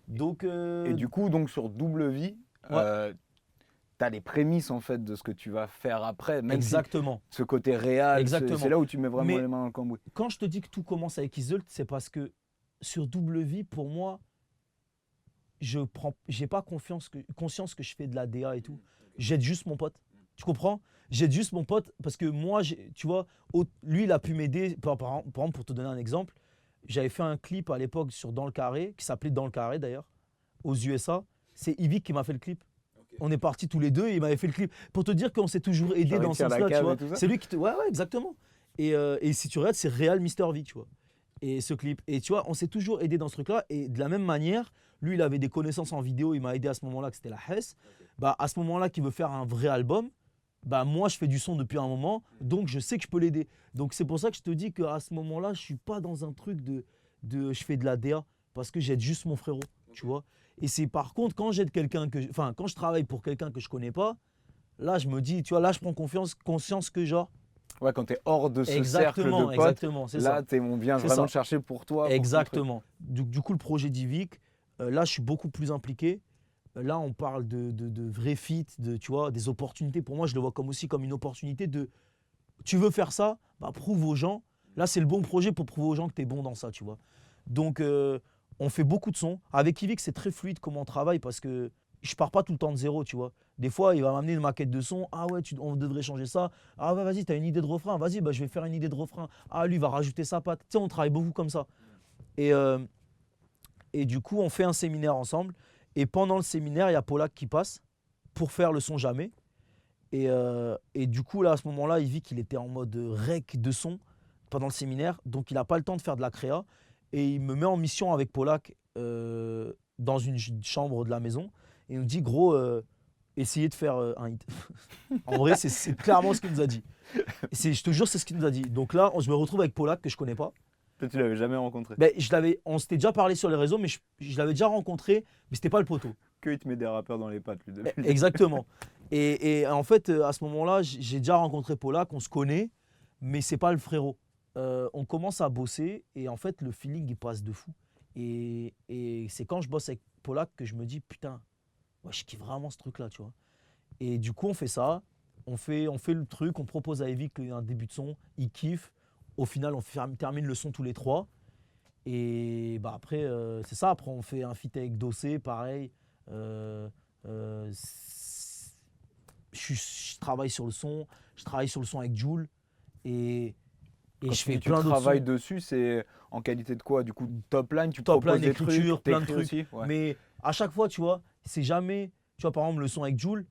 Donc, Et du coup, donc sur Double Vie, t'as les prémices en fait de ce que tu vas faire après, même exactement. si ce côté réel, Exactement. c'est là où tu mets vraiment Mais les mains dans le cambouis. quand je te dis que tout commence avec Isolt, c'est parce que sur Double Vie, pour moi, j'ai pas conscience que je fais de la DA et tout. J'aide juste mon pote. Tu comprends? J'aide juste mon pote parce que moi, tu vois, lui, il a pu m'aider. Par exemple, pour te donner un exemple, j'avais fait un clip à l'époque sur Dans le Carré, qui s'appelait Dans le Carré d'ailleurs, aux USA. C'est Yvick qui m'a fait le clip. On est partis tous les deux et il m'avait fait le clip. Pour te dire qu'on s'est toujours aidé dans ce sens-là, tu vois. C'est lui qui te. Ouais, exactement. Et si tu regardes, c'est Real Mr. V, tu vois. Et ce clip. Et tu vois, on s'est toujours aidé dans ce truc-là. Et de la même manière, lui, il avait des connaissances en vidéo. Il m'a aidé à ce moment-là, que c'était la Hess. Bah, à ce moment-là, qu'il veut faire un vrai album, bah, moi, je fais du son depuis un moment. Donc, je sais que je peux l'aider. Donc, c'est pour ça que je te dis qu'à ce moment-là, je suis pas dans un truc de je fais de la DA. Parce que j'aide juste mon frérot, tu vois. Et c'est par contre, quand j'aide quelqu'un quand je travaille pour quelqu'un que je connais pas, là, je me dis, tu vois, là, je prends conscience que genre. Ouais, quand t'es hors de ce cercle de potes, exactement, c'est là, ça. on vient C'est vraiment ça. te chercher pour toi. Exactement. Du coup, le projet d'Yvick, là, je suis beaucoup plus impliqué. Là, on parle de vrais feats, tu vois, des opportunités. Pour moi, je le vois aussi comme une opportunité de. Tu veux faire ça, bah, prouve aux gens. Là, c'est le bon projet pour prouver aux gens que tu es bon dans ça, tu vois. Donc, on fait beaucoup de sons. Avec Yvick, c'est très fluide comment on travaille parce que je pars pas tout le temps de zéro, tu vois. Des fois, il va m'amener une maquette de son. Ah ouais, on devrait changer ça. Ah ouais, vas-y, tu as une idée de refrain. Vas-y, bah, je vais faire une idée de refrain. Ah, lui, il va rajouter sa patte. Tu sais, on travaille beaucoup comme ça. Et du coup, on fait un séminaire ensemble. Et pendant le séminaire, il y a Polak qui passe pour faire le son jamais. Et du coup, là, à ce moment-là, Yvick, il était en mode rec de son pendant le séminaire. Donc, il n'a pas le temps de faire de la créa. Et il me met en mission avec Polak dans une chambre de la maison. Et il nous dit, gros, essayez de faire un hit. En vrai, c'est clairement ce qu'il nous a dit. Je te jure, c'est ce qu'il nous a dit. Donc là, je me retrouve avec Polak que je connais pas. Toi, tu l'avais jamais rencontré. Ben, on s'était déjà parlé sur les réseaux, mais je l'avais déjà rencontré, mais c'était pas le poteau. Que il te met des rappeurs dans les pattes, lui. Depuis. Exactement. Et en fait, à ce moment-là, j'ai déjà rencontré Polak, on se connaît, mais c'est pas le frérot. On commence à bosser et en fait, le feeling, il passe de fou. Et c'est quand je bosse avec Polak que je me dis, putain, ouais, je kiffe vraiment ce truc-là, tu vois. Et du coup, on fait ça, on fait le truc, on propose à Yvick un début de son, il kiffe. Au final, on termine le son tous les trois. Et bah après, c'est ça. Après, on fait un feat avec Dossé, pareil. Je travaille sur le son. Je travaille sur le son avec Jul. Et Quand je fais tu plein d'autres travailles sons. dessus, c'est en qualité de quoi? Du coup, top line, tu Top proposes line, des trucs, écriture, plein de t'écris trucs. aussi, ouais. Mais à chaque fois, tu vois, c'est jamais. Tu vois, par exemple, le son avec Jul,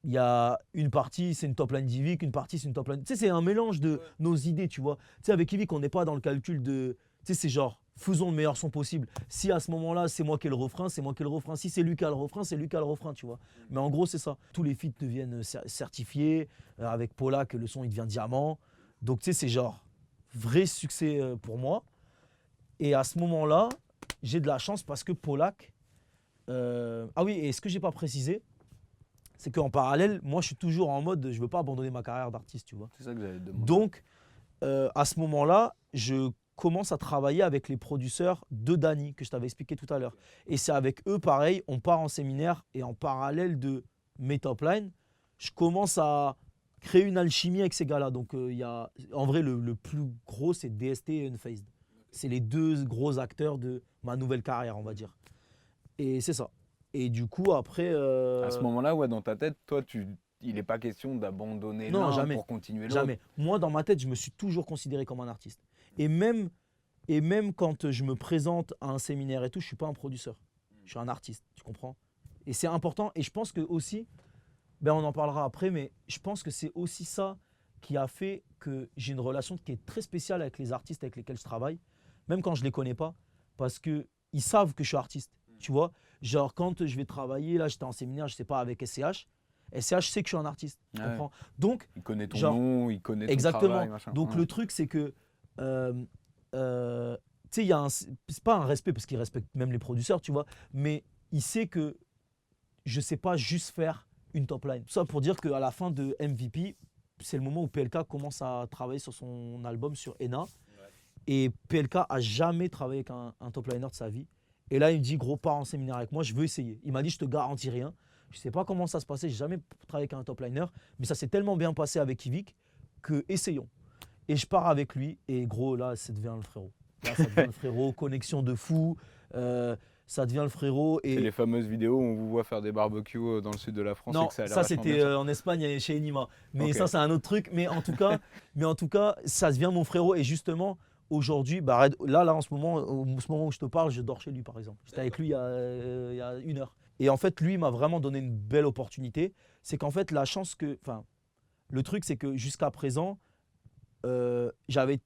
il y a une partie, c'est une top line d'Yvick, une partie, c'est une top line. Tu sais, c'est un mélange de nos idées, tu vois. Tu sais, avec Yvick, on n'est pas dans le calcul de. Tu sais, c'est genre, faisons le meilleur son possible. Si à ce moment-là, c'est moi qui ai le refrain, c'est moi qui ai le refrain. Si c'est lui qui a le refrain, c'est lui qui a le refrain, tu vois. Mais en gros, c'est ça. Tous les feats deviennent certifiés. Avec Polak, le son, il devient diamant. Donc, tu sais, c'est genre, vrai succès pour moi. Et à ce moment-là, j'ai de la chance parce que Polak. Ah oui, et ce que j'ai pas précisé, c'est qu'en parallèle, moi, je suis toujours en mode, je veux pas abandonner ma carrière d'artiste, tu vois. C'est ça que j'allais te demander. Donc, à ce moment-là, je commence à travailler avec les producteurs de Dany, que je t'avais expliqué tout à l'heure. Et c'est avec eux, pareil, on part en séminaire et en parallèle de mes top lines, je commence à créer une alchimie avec ces gars-là. Donc, en vrai, le plus gros, c'est DST et Unfazed. C'est les deux gros acteurs de ma nouvelle carrière, on va dire. Et c'est ça. Et du coup, après. À ce moment-là, ouais, dans ta tête, toi, il n'est pas question d'abandonner Non, l'un jamais. pour continuer l'autre. Jamais. Moi, dans ma tête, je me suis toujours considéré comme un artiste. Et même quand je me présente à un séminaire et tout, je ne suis pas un producteur. Je suis un artiste, tu comprends? Et c'est important. Et je pense que aussi, ben on en parlera après, mais je pense que c'est aussi ça qui a fait que j'ai une relation qui est très spéciale avec les artistes avec lesquels je travaille, même quand je ne les connais pas, parce qu'ils savent que je suis artiste. Tu vois, genre quand je vais travailler, là j'étais en séminaire, je ne sais pas, avec SCH, SCH sait que je suis un artiste, tu Ouais. comprends? Donc, Il connaît ton genre, nom, il connaît ton exactement. travail, machin. Donc Ouais. le truc, c'est que, tu sais, il y a c'est pas un respect, parce qu'il respecte même les producteurs, tu vois, mais il sait que je sais pas juste faire une top line. Tout ça pour dire qu'à la fin de MVP, c'est le moment où PLK commence à travailler sur son album sur ENA. Et PLK a jamais travaillé avec un top liner de sa vie. Et là, il me dit, gros, pars en séminaire avec moi, je veux essayer. Il m'a dit, je te garantis rien. Je sais pas comment ça se passait, j'ai jamais travaillé avec un top liner, mais ça s'est tellement bien passé avec Yvick que essayons. Et je pars avec lui, et gros, là, ça devient le frérot. Là, ça devient le frérot, connexion de fou. Ça devient le frérot. C'est les fameuses vidéos où on vous voit faire des barbecues dans le sud de la France. Non, et que ça a l'air ça vachement c'était bien. en Espagne chez Enima. Mais Ok. ça c'est un autre truc. Mais en tout cas, ça devient mon frérot. Et justement, aujourd'hui, bah, là en ce moment où je te parle, je dors chez lui par exemple. J'étais avec lui il y a 1 heure. Et en fait, lui il m'a vraiment donné une belle opportunité. C'est qu'en fait, la chance que, enfin, le truc c'est que jusqu'à présent, j'avais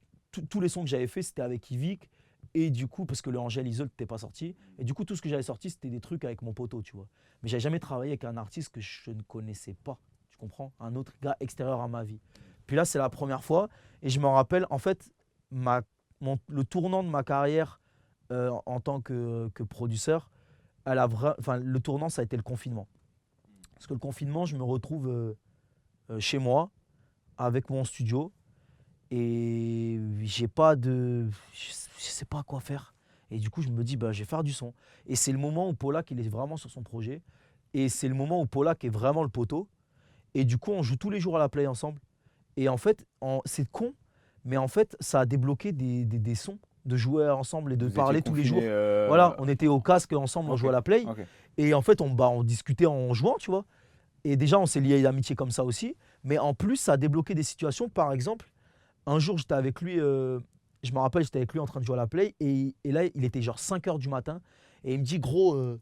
tous les sons que j'avais fait, c'était avec Yvick. Et du coup, parce que le Angèle Isole n'était pas sorti. Et du coup, tout ce que j'avais sorti, c'était des trucs avec mon poteau, tu vois. Mais j'avais jamais travaillé avec un artiste que je ne connaissais pas. Tu comprends? Un autre gars extérieur à ma vie. Puis là, c'est la première fois. Et je me rappelle, en fait, le tournant de ma carrière en tant que producteur, le tournant, ça a été le confinement. Parce que le confinement, je me retrouve chez moi, avec mon studio. Et j'ai pas de. Je sais pas quoi faire. Et du coup, je me dis, bah, je vais faire du son. Et c'est le moment où Polak, il est vraiment sur son projet. Et c'est le moment où Polak est vraiment le poteau. Et du coup, on joue tous les jours à la play ensemble. Et en fait, c'est con, mais en fait, ça a débloqué des sons, de jouer ensemble et de Vous parler étiez tous les jours. confinés, Voilà, on était au casque ensemble, on ok. jouait à la play. Ok. Et en fait, on discutait en jouant, tu vois. Et déjà, on s'est lié d'amitié comme ça aussi. Mais en plus, ça a débloqué des situations. Par exemple, un jour, j'étais avec lui, je me rappelle, j'étais avec lui en train de jouer à la play. Et là, il était genre 5 h du matin. Et il me dit, gros,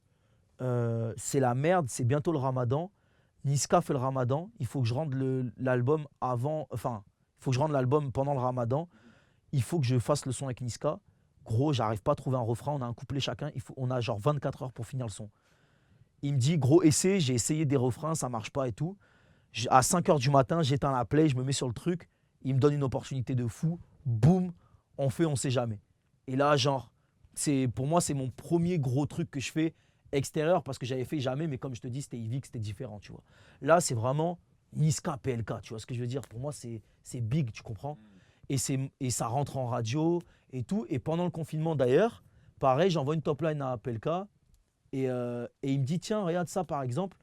c'est la merde, c'est bientôt le ramadan. Niska fait le ramadan. Il faut que je rende l'album avant. Enfin, il faut que je rende l'album pendant le ramadan. Il faut que je fasse le son avec Niska. Gros, j'arrive pas à trouver un refrain. On a un couplet chacun. On a genre 24 heures pour finir le son. Il me dit, gros, essaie. J'ai essayé des refrains, ça marche pas et tout. À 5 h du matin, j'éteins la play, je me mets sur le truc. Il me donne une opportunité de fou. Boum, on fait, on sait jamais. Et là, genre, pour moi, c'est mon premier gros truc que je fais extérieur parce que j'avais fait jamais, mais comme je te dis, c'était Yvick, c'était différent, tu vois. Là, c'est vraiment Niska PLK, tu vois ce que je veux dire. Pour moi, c'est big, tu comprends. Et ça rentre en radio et tout. Et pendant le confinement, d'ailleurs, pareil, j'envoie une top line à PLK et il me dit, tiens, regarde ça, par exemple.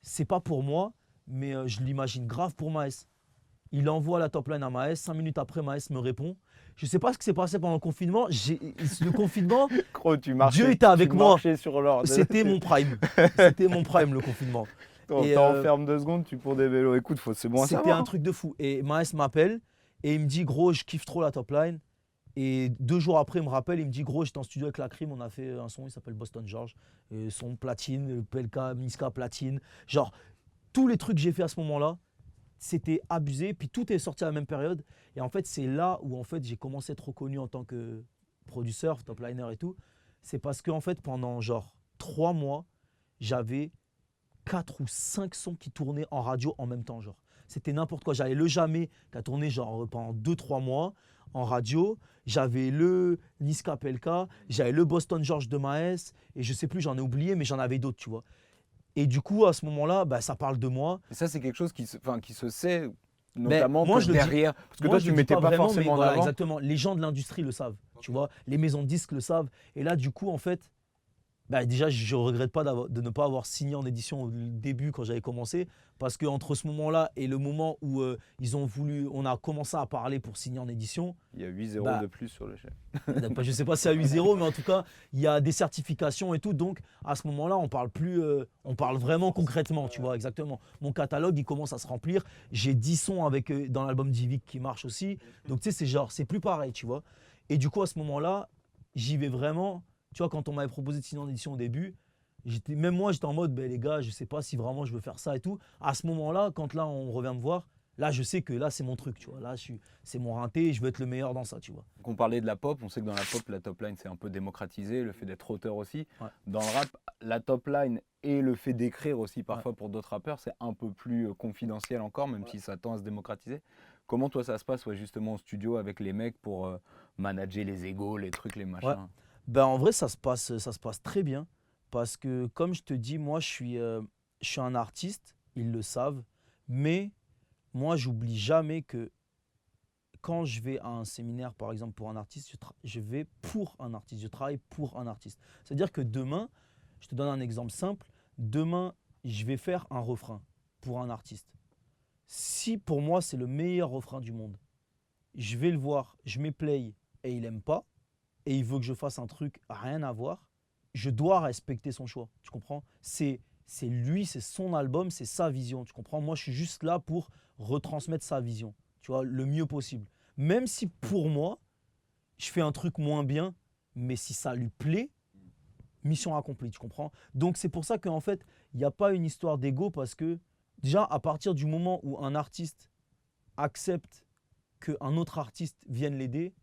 C'est pas pour moi, mais je l'imagine grave pour Maes. Il envoie la top line à Maes. 5 minutes après, Maes me répond. Je sais pas ce qui s'est passé pendant le confinement. Le confinement, Gros, tu marchais, Dieu était avec tu moi. marchais sur l'ordre. C'était mon prime. C'était mon prime, le confinement. Et, T'enfermes 2 secondes, tu cours des vélos. Écoute, c'est bon à C'était savoir. un truc de fou. Et Maes m'appelle et il me dit, gros, je kiffe trop la top line. Et 2 jours après, il me rappelle, il me dit, gros, j'étais en studio avec La Crime, on a fait un son, il s'appelle Boston George. Et son platine, PLK, Niska platine. Genre, tous les trucs que j'ai fait à ce moment-là, c'était abusé. Puis tout est sorti à la même période. Et en fait, c'est là où en fait, j'ai commencé à être reconnu en tant que producteur, top liner et tout. C'est parce qu'en fait, pendant genre 3 mois, j'avais 4 ou 5 sons qui tournaient en radio en même temps. Genre. C'était n'importe quoi. J'avais le Jamais qui a tourné genre pendant 2-3 mois en radio. J'avais le Niska PLK, j'avais le Boston George de Maes. Et je sais plus, j'en ai oublié, mais j'en avais d'autres, tu vois. Et du coup, à ce moment-là, bah, ça parle de moi. Et ça, c'est quelque chose qui se sait, notamment moi, je le dis- derrière. Parce que Moi, toi, je tu le ne dis mettais pas vraiment, forcément mais en voilà, avant. exactement. Les gens de l'industrie le savent, tu vois. Les maisons de disques le savent. Et là, du coup, en fait, Bah, déjà, je ne regrette pas de ne pas avoir signé en édition au début quand j'avais commencé, parce qu'entre ce moment-là et le moment où on a commencé à parler pour signer en édition, Il y a 8 zéros bah, de plus sur le chèque. je ne sais pas si à 8-0, mais en tout cas, il y a des certifications et tout. Donc, à ce moment-là, on parle plus, on parle vraiment concrètement, tu vois, exactement. Mon catalogue, il commence à se remplir. J'ai 10 sons avec, dans l'album d'Yvick qui marche aussi. Donc, tu sais, c'est plus pareil, tu vois. Et du coup, à ce moment-là, j'y vais vraiment. Tu vois, quand on m'avait proposé de signer en édition au début, même moi, j'étais en mode, ben, les gars, je sais pas si vraiment je veux faire ça et tout. À ce moment-là, quand là, on revient me voir, là, je sais que là, c'est mon truc, tu vois. Là, c'est mon rinté et je veux être le meilleur dans ça, tu vois. Donc on parlait de la pop, on sait que dans la pop, la top line c'est un peu démocratisé, le fait d'être auteur aussi. Ouais. Dans le rap, la top line et le fait d'écrire aussi parfois pour d'autres rappeurs, c'est un peu plus confidentiel encore, même si ça tend à se démocratiser. Comment toi ça se passe justement au studio avec les mecs pour manager les égos, les trucs, les machins? Ouais. Ben, en vrai, ça se passe très bien. Parce que, comme je te dis, moi, je suis un artiste, ils le savent. Mais moi, j'oublie jamais que quand je vais à un séminaire, par exemple, pour un artiste, je vais pour un artiste, je travaille pour un artiste. C'est-à-dire que demain, je te donne un exemple simple, demain, je vais faire un refrain pour un artiste. Si pour moi, c'est le meilleur refrain du monde, je vais le voir, je mets play et il n'aime pas, et il veut que je fasse un truc rien à voir, je dois respecter son choix. Tu comprends? C'est lui, c'est son album, c'est sa vision. Tu comprends? Moi, je suis juste là pour retransmettre sa vision, tu vois, le mieux possible. Même si pour moi, je fais un truc moins bien, mais si ça lui plaît, mission accomplie, tu comprends? Donc c'est pour ça qu'en fait, il n'y a pas une histoire d'ego parce que déjà, à partir du moment où un artiste accepte qu'un autre artiste vienne l'aider,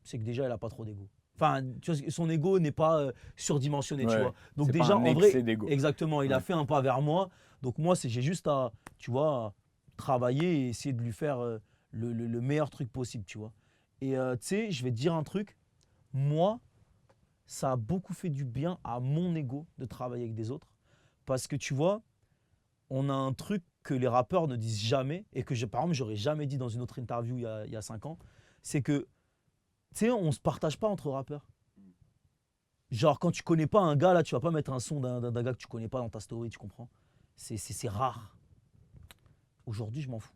c'est que déjà, il n'a pas trop d'ego. Enfin, tu vois, son ego n'est pas surdimensionné, tu Ouais, vois. Donc c'est pas déjà, un en vrai, excès d'ego. exactement, il a Ouais. fait un pas vers moi. Donc moi, j'ai juste à, tu vois, travailler et essayer de lui faire le meilleur truc possible, tu vois. Et tu sais, je vais te dire un truc. Moi, ça a beaucoup fait du bien à mon ego de travailler avec des autres. Parce que tu vois, on a un truc que les rappeurs ne disent jamais et que, par exemple, j'aurais jamais dit dans une autre interview il y a 5 ans. C'est que, tu sais, on ne se partage pas entre rappeurs. Genre, quand tu connais pas un gars, là, tu vas pas mettre un son d'un gars que tu connais pas dans ta story, tu comprends? C'est rare. Aujourd'hui, je m'en fous.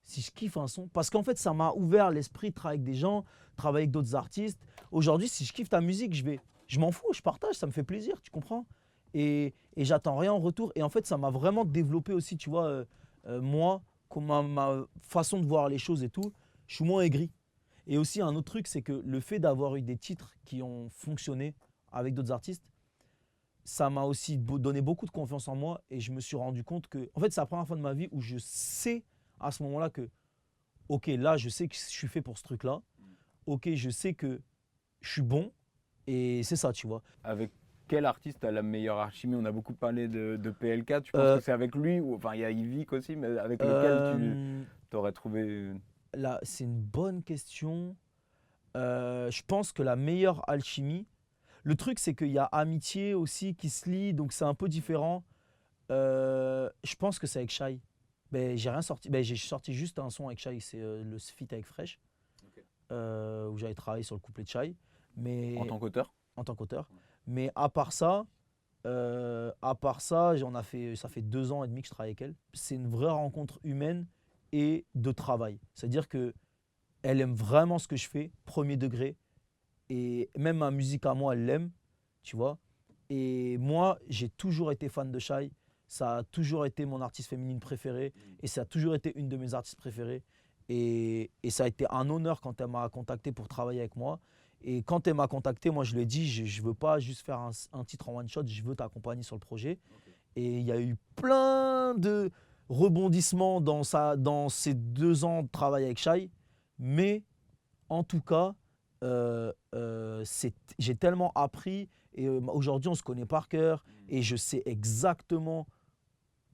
Si je kiffe un son, parce qu'en fait, ça m'a ouvert l'esprit de travailler avec des gens, travailler avec d'autres artistes. Aujourd'hui, si je kiffe ta musique, je m'en fous, je partage, ça me fait plaisir, tu comprends? Et j'attends rien en retour. Et en fait, ça m'a vraiment développé aussi, tu vois, moi, ma façon de voir les choses et tout, je suis moins aigri. Et aussi, un autre truc, c'est que le fait d'avoir eu des titres qui ont fonctionné avec d'autres artistes, ça m'a aussi donné beaucoup de confiance en moi et je me suis rendu compte que, en fait, c'est la première fois de ma vie où je sais à ce moment-là que, ok, là, je sais que je suis fait pour ce truc-là. Ok, je sais que je suis bon et c'est ça, tu vois. Avec quel artiste a la meilleure alchimie? On a beaucoup parlé de PLK, tu penses Euh, que c'est avec lui ou enfin il y a Yvick aussi, mais avec lequel Euh, tu aurais trouvé Là, c'est une bonne question. Je pense que la meilleure alchimie, le truc, c'est qu'il y a amitié aussi qui se lie, donc c'est un peu différent. Je pense que c'est avec Shai. Ben, j'ai rien sorti. Ben, j'ai sorti juste un son avec Shai, c'est le feat avec Fresh, où j'avais travaillé sur le couplet de Shai, mais en tant qu'auteur? en tant qu'auteur. Mais à part ça, ça fait 2 ans et demi que je travaille avec elle. C'est une vraie rencontre humaine et de travail. C'est-à-dire que elle aime vraiment ce que je fais, premier degré. Et même ma musique à moi, elle l'aime, tu vois. Et moi, j'ai toujours été fan de Shai. Ça a toujours été mon artiste féminine préférée. Et ça a toujours été une de mes artistes préférées. Et ça a été un honneur quand elle m'a contacté pour travailler avec moi. Et quand elle m'a contacté, moi, je lui ai dit, je ne veux pas juste faire un titre en one-shot, je veux t'accompagner sur le projet. Et il y a eu plein de rebondissements dans ces 2 ans de travail avec Shai. Mais en tout cas, j'ai tellement appris et aujourd'hui on se connaît par cœur et je sais exactement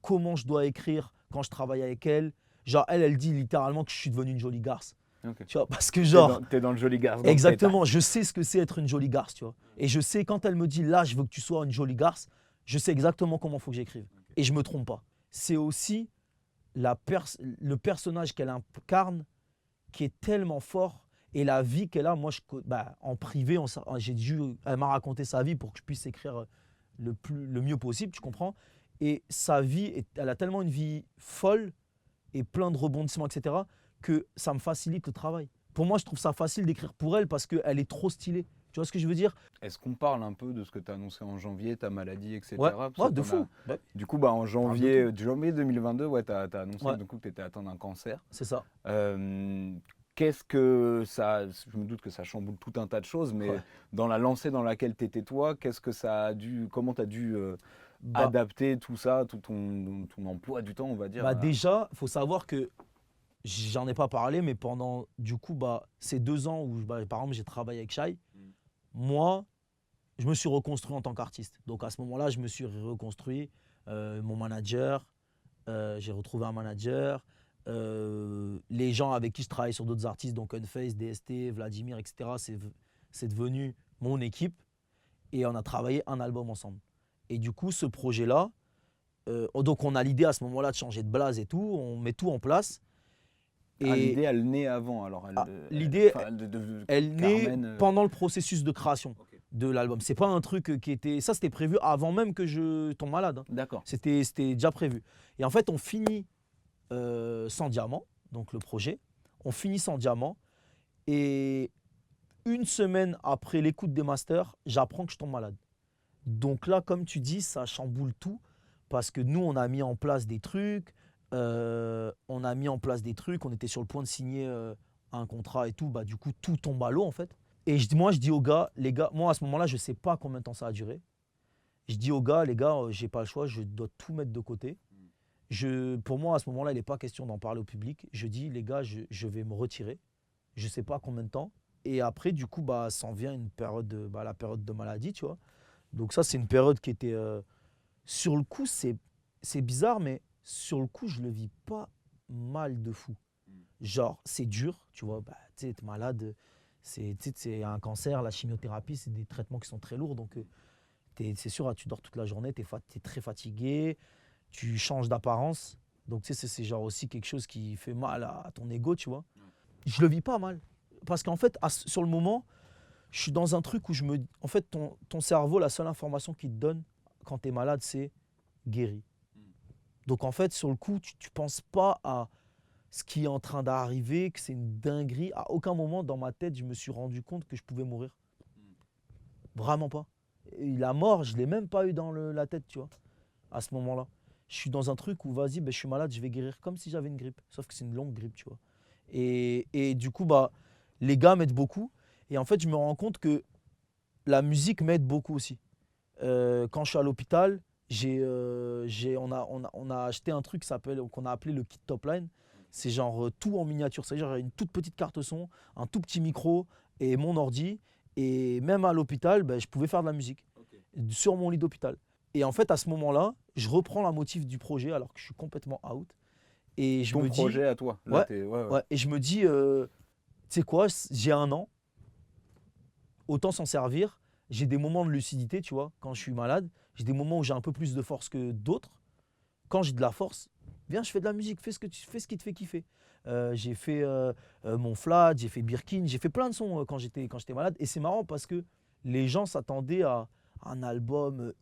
comment je dois écrire quand je travaille avec elle. Genre elle dit littéralement que je suis devenu une jolie garce. Okay. Tu vois, parce que genre… T'es dans le joli garce. Exactement, je sais ce que c'est être une jolie garce, tu vois. Et je sais quand elle me dit là je veux que tu sois une jolie garce, je sais exactement comment il faut que j'écrive. Et je me trompe pas. C'est aussi le personnage qu'elle incarne qui est tellement fort et la vie qu'elle a. Moi, en privé, elle m'a raconté sa vie pour que je puisse écrire le mieux possible, tu comprends. Et sa vie, elle a tellement une vie folle et plein de rebondissements, etc., que ça me facilite le travail. Pour moi, je trouve ça facile d'écrire pour elle parce qu'elle est trop stylée. Tu vois ce que je veux dire? Est-ce qu'on parle un peu de ce que tu as annoncé en janvier, ta maladie, etc. Ouais, Parce ouais, que de t'en fou. as- Ouais, Du coup, en de janvier 2022, ouais, tu as annoncé Ouais. du coup, que tu étais atteint d'un cancer. c'est ça. Qu'est-ce que ça. Je me doute que ça chamboule tout un tas de choses, mais Ouais. dans la lancée dans laquelle tu étais toi, qu'est-ce que ça a dû. Comment tu as dû Bah, adapter tout ça, tout ton emploi du temps, on va dire déjà, il faut savoir que j'en ai pas parlé, mais pendant du coup, ces 2 ans où, par exemple, j'ai travaillé avec Shai, moi, je me suis reconstruit en tant qu'artiste. Donc à ce moment-là, je me suis reconstruit. Mon manager, j'ai retrouvé un manager. Les gens avec qui je travaille sur d'autres artistes, donc Unface, DST, Vladimir, etc., c'est devenu mon équipe. Et on a travaillé un album ensemble. Et du coup, ce projet-là, donc on a l'idée à ce moment-là de changer de blase et tout, on met tout en place. Ah, Et l'idée, elle naît avant. Alors, l'idée, enfin, de elle naît Carmen, pendant le processus de création Ok. de l'album. C'est pas un truc qui était... Ça, c'était prévu avant même que je tombe malade, hein. D'accord. C'était déjà prévu. Et en fait, on finit Sans Diamant, donc le projet. On finit Sans Diamant. Et une semaine après l'écoute des masters, j'apprends que je tombe malade. Donc là, comme tu dis, ça chamboule tout. Parce que nous, on a mis en place des trucs. On était sur le point de signer un contrat et tout. Du coup, tout tombe à l'eau, en fait. Et moi, je dis aux gars, les gars, moi, à ce moment-là, je ne sais pas combien de temps ça a duré. Je dis aux gars, les gars, j'ai pas le choix, je dois tout mettre de côté. Pour moi, à ce moment-là, il n'est pas question d'en parler au public. Je dis, les gars, je vais me retirer. Je ne sais pas combien de temps. Et après, du coup, s'en vient une période, la période de maladie, tu vois. Donc ça, c'est une période qui était... sur le coup, c'est bizarre, mais sur le coup, je le vis pas mal de fou. Genre, c'est dur, tu vois, tu sais, t'es malade, c'est un cancer, la chimiothérapie, c'est des traitements qui sont très lourds, donc c'est sûr, tu dors toute la journée, t'es très fatigué, tu changes d'apparence, donc tu sais, c'est genre aussi quelque chose qui fait mal à ton ego, tu vois. Je le vis pas mal, parce qu'en fait, sur le moment, je suis dans un truc où en fait, ton cerveau, la seule information qu'il te donne quand t'es malade, c'est guéri. Donc en fait, sur le coup, tu ne penses pas à ce qui est en train d'arriver, que c'est une dinguerie. À aucun moment dans ma tête, je me suis rendu compte que je pouvais mourir. Vraiment pas. Et la mort, je ne l'ai même pas eu dans la tête, tu vois, à ce moment-là. Je suis dans un truc où, vas-y, je suis malade, je vais guérir comme si j'avais une grippe. Sauf que c'est une longue grippe, tu vois. Et du coup, les gars m'aident beaucoup. Et en fait, je me rends compte que la musique m'aide beaucoup aussi. Quand je suis à l'hôpital, on a acheté un truc qu'on a appelé le kit Top Line. C'est genre tout en miniature. C'est-à-dire une toute petite carte son, un tout petit micro et mon ordi. Et même à l'hôpital, je pouvais faire de la musique sur mon lit d'hôpital. Et en fait, à ce moment-là, je reprends la motive du projet alors que je suis complètement out. Et je Ton me dis, projet à toi. Là, ouais, et je me dis, tu sais quoi, j'ai 1 an, autant s'en servir. J'ai des moments de lucidité, tu vois, quand je suis malade. J'ai des moments où j'ai un peu plus de force que d'autres. Quand j'ai de la force, viens, je fais de la musique, fais ce qui te fait kiffer. J'ai fait mon Flat, j'ai fait Birkin, j'ai fait plein de sons quand j'étais malade. Et c'est marrant parce que les gens s'attendaient à un album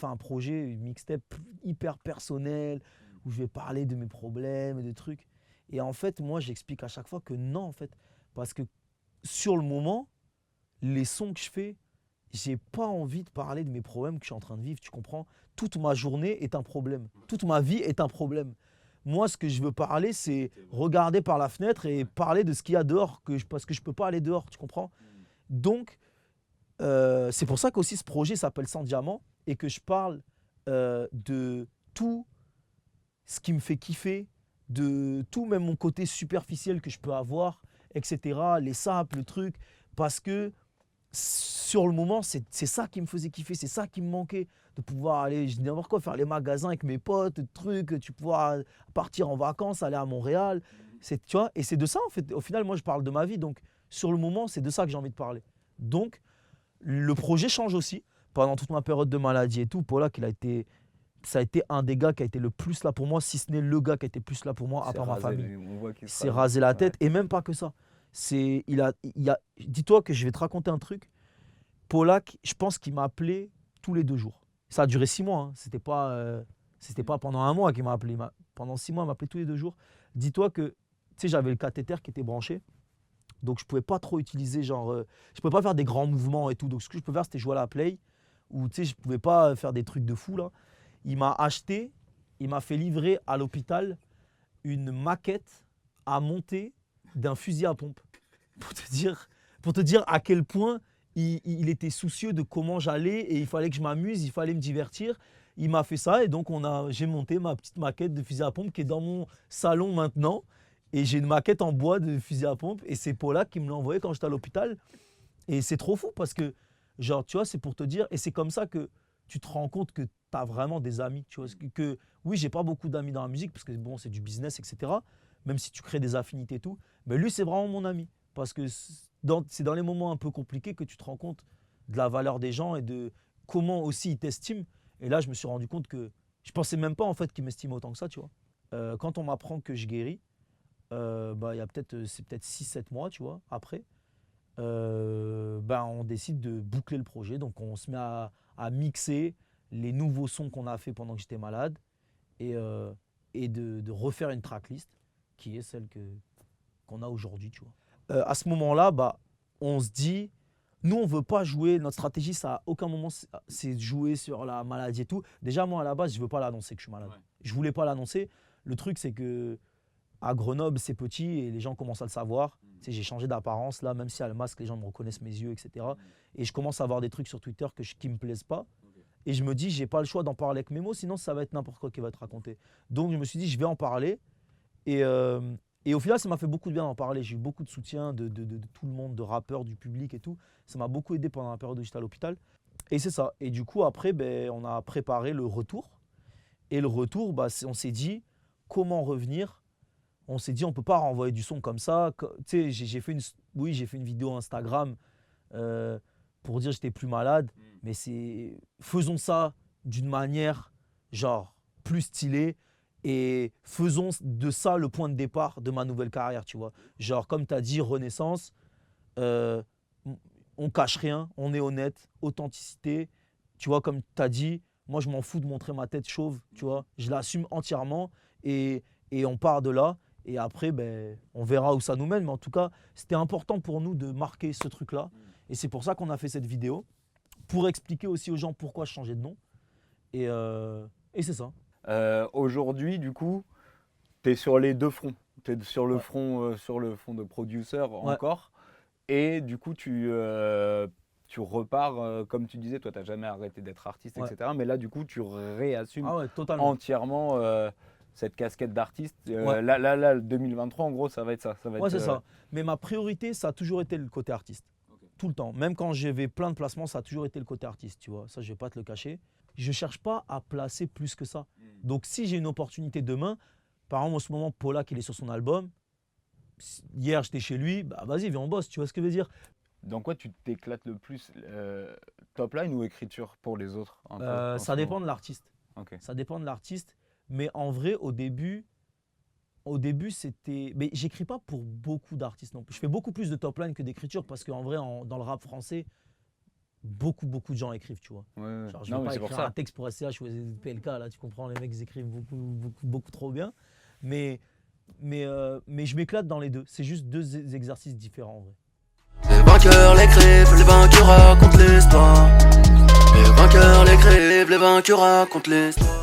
un projet, une mixtape hyper personnel, où je vais parler de mes problèmes et des trucs. Et en fait, moi, j'explique à chaque fois que non, en fait. Parce que sur le moment, les sons que je fais, j'ai pas envie de parler de mes problèmes que je suis en train de vivre, tu comprends? Toute ma journée est un problème. Toute ma vie est un problème. Moi, ce que je veux parler, c'est regarder par la fenêtre et parler de ce qu'il y a dehors, parce que je peux pas aller dehors, tu comprends? Donc, c'est pour ça qu'aussi ce projet s'appelle Sans Diamant et que je parle de tout ce qui me fait kiffer, de tout même mon côté superficiel que je peux avoir, etc. Les sapes, le truc, parce que sur le moment, c'est ça qui me faisait kiffer, c'est ça qui me manquait, de pouvoir aller, je dis n'importe quoi, faire les magasins avec mes potes, trucs, tu pouvoir partir en vacances, aller à Montréal, tu vois, et c'est de ça en fait. Au final, moi, je parle de ma vie, donc sur le moment, c'est de ça que j'ai envie de parler. Donc, le projet change aussi. Pendant toute ma période de maladie et tout, Polak, ça a été un des gars qui a été le plus là pour moi, si ce n'est le gars qui a été plus là pour moi, à part ma famille. Il s'est rasé la tête, et même pas que ça. Dis-toi que je vais te raconter un truc. Polak, je pense qu'il m'a appelé tous les 2 jours. Ça a duré 6 mois. Hein. C'était pas pendant un mois qu'il m'a appelé. Pendant 6 mois, il m'appelait tous les 2 jours. Dis-toi que j'avais le cathéter qui était branché. Donc, je ne pouvais pas trop utiliser, je ne pouvais pas faire des grands mouvements et tout. Donc, ce que je pouvais faire, c'était jouer à la play. Ou je ne pouvais pas faire des trucs de fou là. Il m'a fait livrer à l'hôpital une maquette à monter d'un fusil à pompe. Pour te dire à quel point il était soucieux de comment j'allais et il fallait que je m'amuse, il fallait me divertir. Il m'a fait ça et donc j'ai monté ma petite maquette de fusil à pompe qui est dans mon salon maintenant. Et j'ai une maquette en bois de fusil à pompe et c'est Paula qui me l'a envoyé quand j'étais à l'hôpital. Et c'est trop fou parce que, genre, tu vois, c'est pour te dire, et c'est comme ça que tu te rends compte que tu as vraiment des amis. Tu vois, oui, j'ai pas beaucoup d'amis dans la musique parce que bon, c'est du business, etc. Même si tu crées des affinités et tout. Mais lui, c'est vraiment mon ami. Parce que c'est dans les moments un peu compliqués que tu te rends compte de la valeur des gens et de comment aussi ils t'estiment. Et là, je me suis rendu compte que je pensais même pas en fait qu'ils m'estimaient autant que ça, tu vois. Quand on m'apprend que je guéris, c'est peut-être 6-7 mois, tu vois, après, on décide de boucler le projet. Donc, on se met à mixer les nouveaux sons qu'on a fait pendant que j'étais malade et de refaire une tracklist qui est celle qu'on a aujourd'hui, tu vois. À ce moment-là, on se dit, nous, on ne veut pas jouer, notre stratégie, ça à aucun moment, c'est de jouer sur la maladie et tout. Déjà, moi, à la base, je ne veux pas l'annoncer que je suis malade. Ouais. Je ne voulais pas l'annoncer. Le truc, c'est que à Grenoble, c'est petit et les gens commencent à le savoir. Tu sais, j'ai changé d'apparence là, même si à le masque, les gens me reconnaissent mes yeux, etc. Et je commence à avoir des trucs sur Twitter qui ne me plaisent pas. Et je me dis, j'ai pas le choix d'en parler avec mes mots, sinon ça va être n'importe quoi qui va être raconté. Donc je me suis dit, je vais en parler. Et au final, ça m'a fait beaucoup de bien d'en parler. J'ai eu beaucoup de soutien de tout le monde, de rappeurs, du public et tout. Ça m'a beaucoup aidé pendant la période où j'étais à l'hôpital. Et c'est ça. Et du coup, après, on a préparé le retour. Et le retour, on s'est dit, comment revenir ? On s'est dit, on ne peut pas renvoyer du son comme ça. Tu sais, j'ai fait une vidéo Instagram pour dire que j'étais plus malade. Mais faisons ça d'une manière genre plus stylée et faisons de ça le point de départ de ma nouvelle carrière, tu vois. Genre, comme tu as dit, renaissance, on cache rien, on est honnête, authenticité. Tu vois, comme tu as dit, moi, je m'en fous de montrer ma tête chauve, tu vois. Je l'assume entièrement et on part de là. Et après, on verra où ça nous mène. Mais en tout cas, c'était important pour nous de marquer ce truc-là. Et c'est pour ça qu'on a fait cette vidéo, pour expliquer aussi aux gens pourquoi je changeais de nom. Et c'est ça. Aujourd'hui, du coup, tu es sur les deux fronts. Tu es sur le front de producer encore. Et du coup, tu repars, comme tu disais, toi, tu n'as jamais arrêté d'être artiste, etc. Mais là, du coup, tu réassumes entièrement cette casquette d'artiste. Là, 2023, en gros, ça va être ça. C'est ça. Mais ma priorité, ça a toujours été le côté artiste. Tout le temps. Même quand j'avais plein de placements, ça a toujours été le côté artiste, tu vois. Ça, je ne vais pas te le cacher. Je ne cherche pas à placer plus que ça. Donc, si j'ai une opportunité demain, par exemple, en ce moment, Paula, qui est sur son album, hier, j'étais chez lui, vas-y, viens, on bosse, tu vois ce que je veux dire. Dans quoi tu t'éclates le plus, top line ou écriture pour les autres Ça dépend de l'artiste. Okay. Ça dépend de l'artiste. Mais en vrai, au début, c'était… Mais j'écris pas pour beaucoup d'artistes non plus. Je fais beaucoup plus de top line que d'écriture parce qu'en vrai, dans le rap français, beaucoup de gens écrivent, tu vois. Genre, je ne vais pas écrire un texte pour SCH ou PLK, là, tu comprends, les mecs, ils écrivent beaucoup trop bien. Mais je m'éclate dans les deux. C'est juste deux exercices différents, en vrai. Les vainqueurs l'écrivent, les vainqueurs racontent l'histoire. Les vainqueurs l'écrivent, les vainqueurs racontent l'histoire.